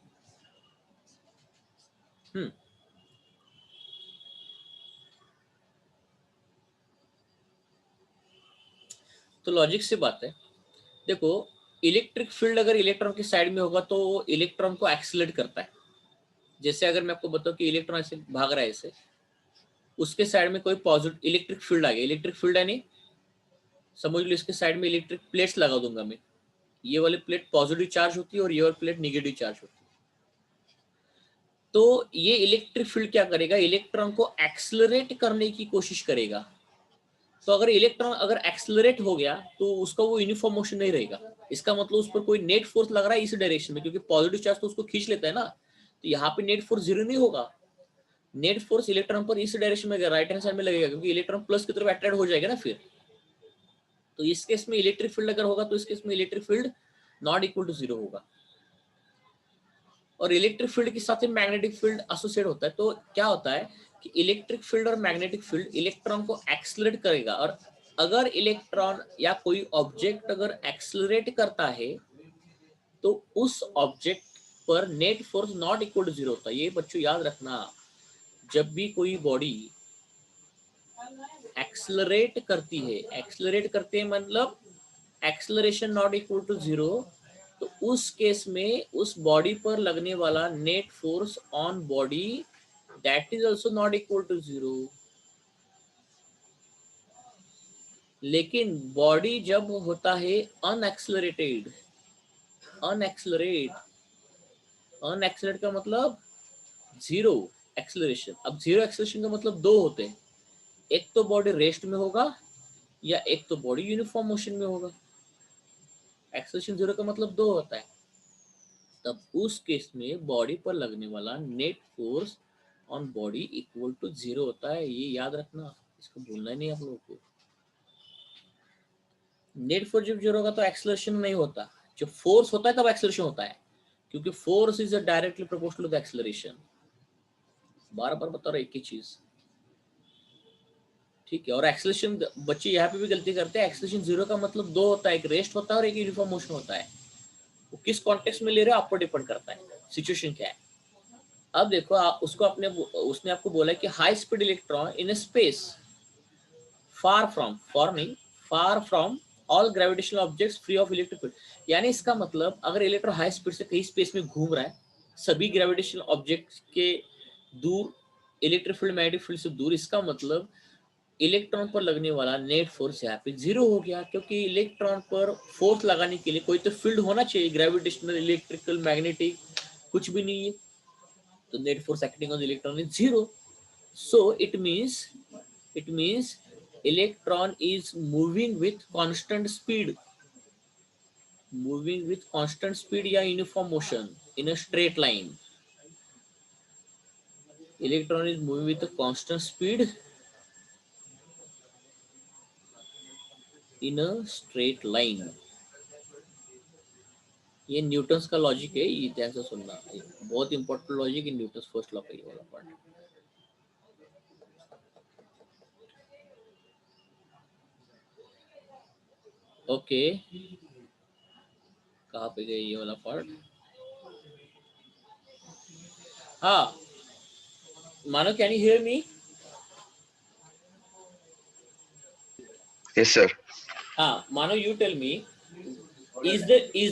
तो logic से बात है, देखो इलेक्ट्रिक फील्ड अगर इलेक्ट्रॉन की साइड में होगा तो वो इलेक्ट्रॉन को एक्सीलरेट करता है। जैसे अगर मैं आपको बताऊं कि इलेक्ट्रॉन ऐसे भाग रहा है ऐसे, उसके साइड में कोई पॉजिटिव इलेक्ट्रिक फील्ड आ गया, इलेक्ट्रिक फील्ड है नहीं, समझ लो इसके साइड में इलेक्ट्रिक प्लेट्स लगा दूंगा मैं, ये वाली प्लेट पॉजिटिव चार्ज होती है और ये वाली प्लेट निगेटिव चार्ज होती है। तो ये इलेक्ट्रिक फील्ड क्या करेगा, इलेक्ट्रॉन को एक्सीलरेट करने की कोशिश करेगा। तो अगर इलेक्ट्रॉन अगर एक्सीलरेट हो गया तो उसका वो यूनिफॉर्म मोशन नहीं रहेगा, इसका मतलब उस पर कोई नेट फोर्स लग रहा है इस डायरेक्शन में, क्योंकि पॉजिटिव चार्ज तो उसको खींच लेता है ना। तो यहाँ पे नेट फोर्स 0 नहीं होगा, नेट फोर्स इलेक्ट्रॉन पर इस डायरेक्शन में राइट हैंड साइड में लगेगा, क्योंकि इलेक्ट्रॉन प्लस की तरफ अट्रैक्ट हो जाएगा ना फिर। तो इस केस में इलेक्ट्रिक फील्ड अगर होगा तो इस केस में electric field not equal to 0 होगा, और इलेक्ट्रिक फील्ड के साथ ही मैग्नेटिक फील्ड एसोसिएट होता है। तो क्या होता है कि इलेक्ट्रिक फील्ड और मैग्नेटिक फील्ड इलेक्ट्रॉन को एक्सीलरेट करेगा, और अगर इलेक्ट्रॉन या कोई ऑब्जेक्ट अगर एक्सीलरेट करता है तो उस ऑब्जेक्ट पर net force not equal to 0 होता है। ये बच्चों याद रखना, जब भी कोई बॉडी एक्सीलरेट करती है, एक्सीलरेट करते हैं मतलब एक्सीलरेशन नॉट इक्वल टू 0, तो उस केस में उस बॉडी पर लगने वाला net force on body that is also not equal to 0। लेकिन बॉडी जब होता है अनएक्सीलरेटेड, अनएक्सीलरेट का मतलब 0 एक्सीलरेशन। अब 0 एक्सीलरेशन का मतलब 2 होते हैं, एक तो बॉडी रेस्ट में होगा या एक तो बॉडी यूनिफॉर्म मोशन में होगा। एक्सीलरेशन 0 का मतलब 2 होता है। तब उस केस में बॉडी पर लगने वाला net force on body equal to 0 होता है। ये याद रखना, इसको भूलना ही नहीं आप लोगों को। नेट फोर्स जब 0 होगा तो एक्सीलरेशन नहीं होता, जब फोर्स होता है तब एक्सीलरेशन होता है, क्योंकि force is directly proportional to the acceleration. बार बार बता रहा एक ही चीज, ठीक है। और एक्सीलरेशन बच्चे यहाँ पे भी गलती करते हैं, एक्सीलरेशन 0 का मतलब 2 होता है, एक रेस्ट होता है और एक यूनिफॉर्म मोशन होता है। वो किस कॉन्टेक्स्ट में ले रहे हो आप पर डिपेंड करता है, सिचुएशन क्या है। अब देखो उसको अपने उसने आपको बोला कि high speed electron in space far from all gravitational objects free of electric field. यानी इसका मतलब अगर इलेक्ट्रॉन हाई स्पीड से कहीं स्पेस में घूम रहा है, सभी ग्रेविटेशनल ऑब्जेक्ट्स के दूर, इलेक्ट्रिक फील्ड मैग्नेटिक फील्ड से दूर, इसका मतलब इलेक्ट्रॉन पर लगने वाला नेट फोर्स यहाँ पे 0 हो गया, क्योंकि इलेक्ट्रॉन पर फोर्स लगाने के लिए कोई तो फील्ड होना चाहिए, ग्रेविटेशनल, इलेक्ट्रिकल, मैग्नेटिक, कुछ भी नहीं है। तो net force acting on electron is 0। So it means electron is moving with constant speed या uniform motion in a straight line. Electron is moving with a constant speed in a straight line. ये Newton's का logic है, ये ध्यान से सुनना, बहुत important logic in Newton's first law का ये वाला पार्ट. ओके, कहाँ पे गए ये वाला पार्ट? हाँ, मानो, can you hear me? Yes, sir. हाँ, मानो, you tell me, is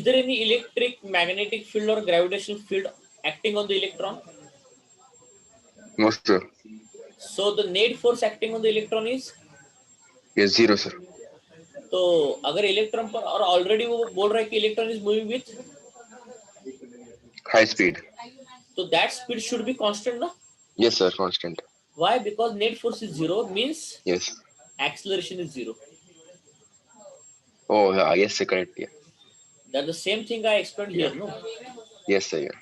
there any electric, magnetic field or gravitational field acting on the electron? No, sir. So the net force acting on the electron is? Yes, 0, sir. तो अगर electron पर, और already वो बोल रहा है कि electron is moving with High speed. तो that speed should be constant ना? Yes, sir. Constant. Why? Because net force is zero, means Yes. Acceleration is zero. Oh, yeah. Yes, sir. Correct. Yeah. That's the same thing I explained here, no? Yes, sir. Yeah.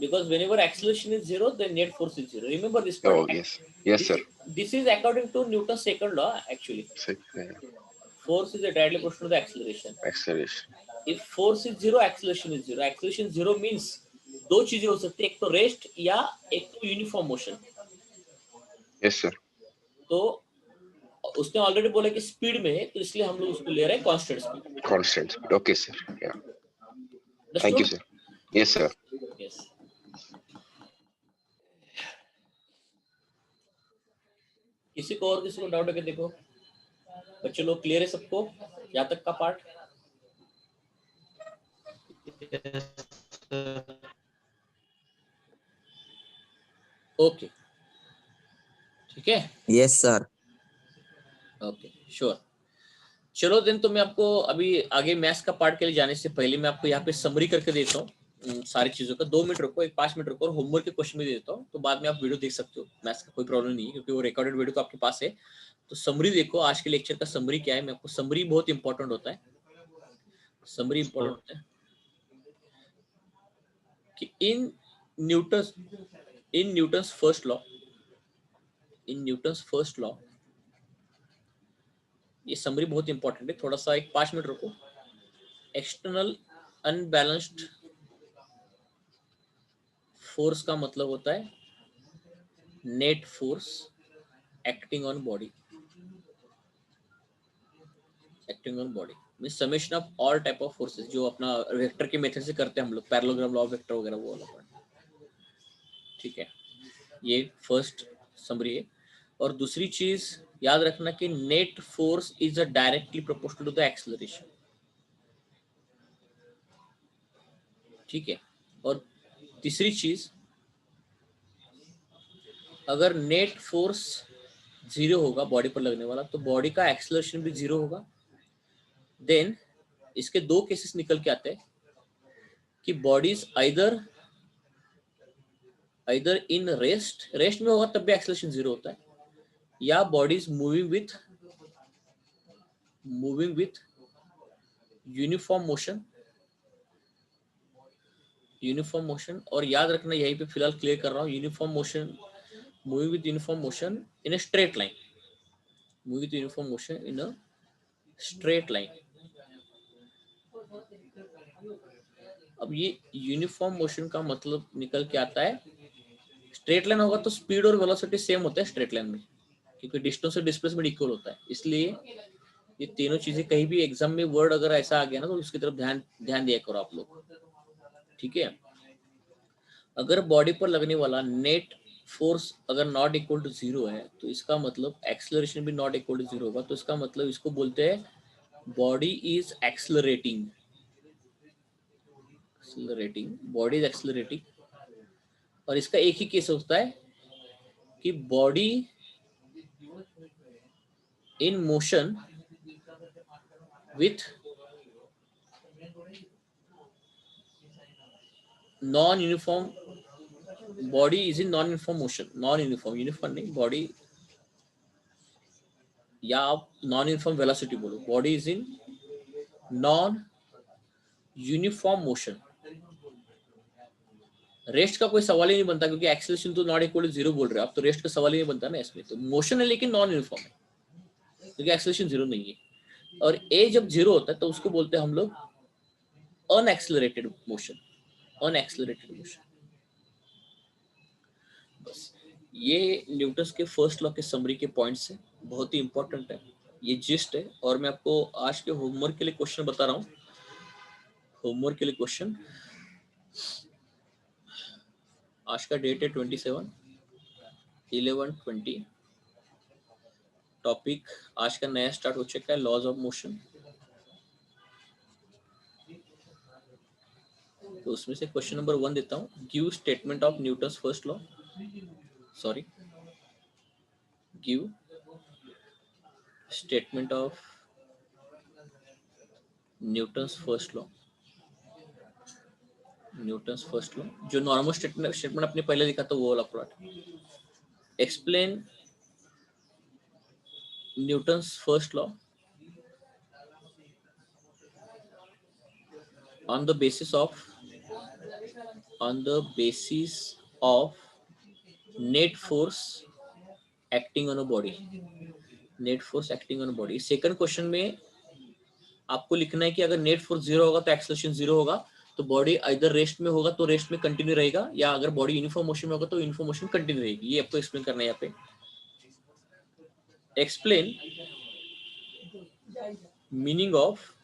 Because whenever acceleration is zero, then net force is zero. Remember this part. Oh, yes. Yes, sir. This is according to Newton's second law, actually. Sir, yeah. Force is directly proportional to the acceleration. Acceleration. If force is zero, acceleration is zero. Acceleration zero means दो चीजें हो सकती है, एक तो rest या एक तो यूनिफॉर्म मोशन. Yes, sir. तो उसने ऑलरेडी बोला कि स्पीड में है, तो इसलिए हम लोग उसको ले रहे हैं constant speed. Constant speed. Okay, sir. Yeah. Thank you, sir. Yes, sir. Yes. किसी को और किसी को डाउट है कि देखो बच्चे लोग क्लियर है सबको यहाँ तक का पार्ट? Yes, sir. ओके, ठीक है. Yes, sir. Okay, sure. चलो देन, तो मैं आपको अभी आगे मैथ्स का पार्ट के लिए जाने से पहले मैं आपको यहाँ पे समरी करके देता हूँ सारी चीजों का. 2 मिनट रुको, 5 मिनट रुको, और होमवर्क के क्वेश्चन भी दे देता हूँ, तो बाद में आप वीडियो देख सकते हो. मैथ्स का कोई प्रॉब्लम नहीं है, क्योंकि वो रिकॉर्डेड वीडियो तो आपके पास है. तो समरी देखो, आज के लेक्चर का समरी क्या है. मैं आपको समरी बहुत इंपॉर्टेंट होता है, समरी इंपॉर्टेंट होता है कि इन न्यूटन्स फर्स्ट लॉ, ये समरी बहुत इंपॉर्टेंट है. थोड़ा सा 5 मिनट रुको. एक्सटर्नल अनबैलेंस्ड फोर्स का मतलब होता है net force acting on body. Acting on body means summation of all type of forces, जो अपना वेक्टर के मेथड से करते हैं हम लोग, पैरेललोग्राम लॉ ऑफ वेक्टर वगैरह वो वाला. ठीक है, ये फर्स्ट समरी है. और दूसरी चीज याद रखना कि net force is a directly proportional to the acceleration. ठीक है. और तीसरी चीज, अगर नेट फोर्स जीरो होगा बॉडी पर लगने वाला, तो बॉडी का एक्सेलरेशन भी जीरो होगा. देन इसके 2 केसेस निकल के आते हैं कि बॉडीज आइदर इन रेस्ट में होगा तब भी एक्सेलरेशन जीरो होता है, या bodies moving with uniform motion. और याद रखना, यहीं पे फिलहाल क्लियर कर रहा हूँ, uniform motion, moving with uniform motion in a straight line. Moving with uniform motion in a straight line. अब ये यूनिफॉर्म मोशन का मतलब निकल के आता है, स्ट्रेट लाइन होगा तो स्पीड और वेलोसिटी सेम होता है स्ट्रेट लाइन में, क्योंकि डिस्टेंस और डिस्प्लेसमेंट इक्वल होता है. इसलिए ये तीनों चीजें, कहीं भी एग्जाम में वर्ड अगर ऐसा आ गया ना, तो उसकी तरफ ध्यान दिया करो आप लोग. ठीक है. अगर बॉडी पर लगने वाला नेट फोर्स अगर नॉट इक्वल टू जीरो है, तो इसका मतलब एक्सेलरेशन भी नॉट इक्वल टू जीरो होगा. तो इसका मतलब इसको बोलते हैं body is accelerating. Body is accelerating. और इसका एक ही केस होता है कि body in motion with non uniform, body is in non uniform motion. Uniform नहीं, बॉडी, या आप नॉन यूनिफॉर्म वेलोसिटी बोलो. Body is in non uniform motion. Rest का कोई सवाल ही नहीं बनता, क्योंकि एक्सेलरेशन तो नॉट इक्वल टू जीरो बोल रहे हो आप, तो रेस्ट का सवाल ही नहीं बनता ना इसमें. तो मोशन है लेकिन नॉन यूनिफॉर्म है, क्योंकि एक्सेलरेशन जीरो नहीं है. और ए जब 0 होता है तो उसको बोलते हैं हम लोग अनएक्सेलरेटेड मोशन, अनएक्सेलरेटेड मोशन। बस ये न्यूटन के फर्स्ट लॉ के समरी के पॉइंट्स है, बहुत ही इंपॉर्टेंट है, ये जिस्ट है। और मैं आपको आज के होमवर्क के लिए क्वेश्चन बता रहा हूँ। होमवर्क के लिए क्वेश्चन, आज का डेट है 27/11/20। टॉपिक आज का नया स्टार्ट हो चुका है, लॉज ऑफ मोशन। तो उसमें से क्वेश्चन नंबर 1 देता हूँ, give statement of Newton's first law, sorry give statement of Newton's first law, Newton's first law, जो नॉर्मल स्टेटमेंट अपने पहले लिखा था वो वाला plot. Explain Newton's first law on the basis of net force acting on a body, net force acting on a body। Second question में आपको लिखना है कि अगर नेट फोर्स 0 होगा तो एक्सेलरेशन 0 होगा, तो बॉडी इधर रेस्ट में होगा तो रेस्ट में कंटिन्यू रहेगा, या अगर बॉडी यूनिफॉर्म मोशन में होगा तो यूनिफॉर्म मोशन कंटिन्यू रहेगी। ये आपको एक्सप्लेन करना है यहाँ पे। Explain meaning of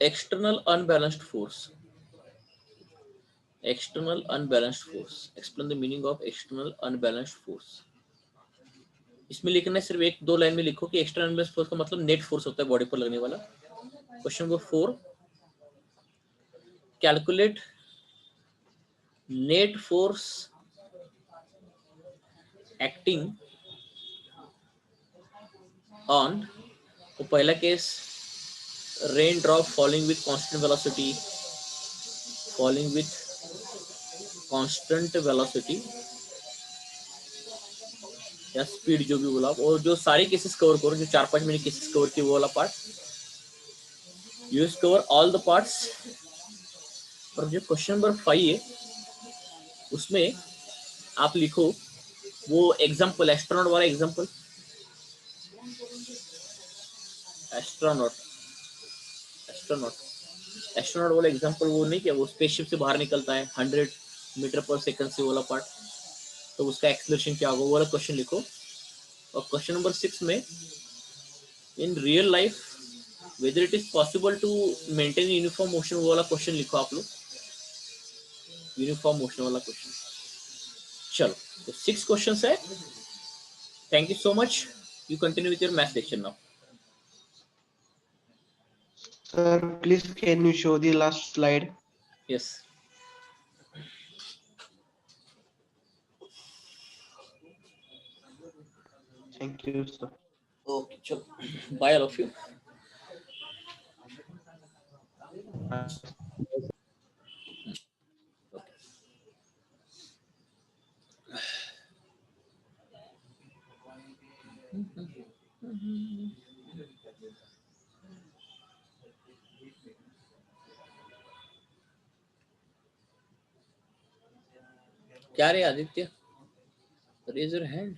external unbalanced force, external unbalanced force, explain the meaning of external unbalanced force। इसमें लिखना है सिर्फ 1-2 लाइन में लिखो कि एक्सटर्नल अनबैलेंस्ड फोर्स का मतलब नेट फोर्स होता है बॉडी पर लगने वाला। Question number 4, calculate net force acting on, तो पहला case rain drop falling with constant velocity, falling with constant velocity या स्पीड, जो भी बोला, और जो सारे केसेस कवर करो, जो 4-5 मिनट केसेस कवर किए वो वाला part, use cover all the parts. और जो क्वेश्चन नंबर 5 है उसमें आप लिखो वो एग्जांपल, एस्ट्रोनॉट वाला एग्जांपल, एस्ट्रोनॉट वाला एग्जांपल, वो नहीं क्या, वो स्पेसशिप से बाहर निकलता है 100 मीटर पर सेकंड से वाला पार्ट, तो उसका एक्सेलरेशन क्या होगा वो वाला क्वेश्चन लिखो। और क्वेश्चन नंबर 6 में in real life whether it is possible to maintain uniform motion, वो वाला क्वेश्चन लिखो आप लोग, यूनिफॉर्म मोशन वाला क्वेश्चन। चलो, तो 6 क्वेश्चंस है। Thank you so much, you continue with your math lecture now. Sir, please can you show the last slide? Yes, Thank you, sir. Okay, चलो, बाय ऑल ऑफ यू। क्या रे Aditya, raise your hand.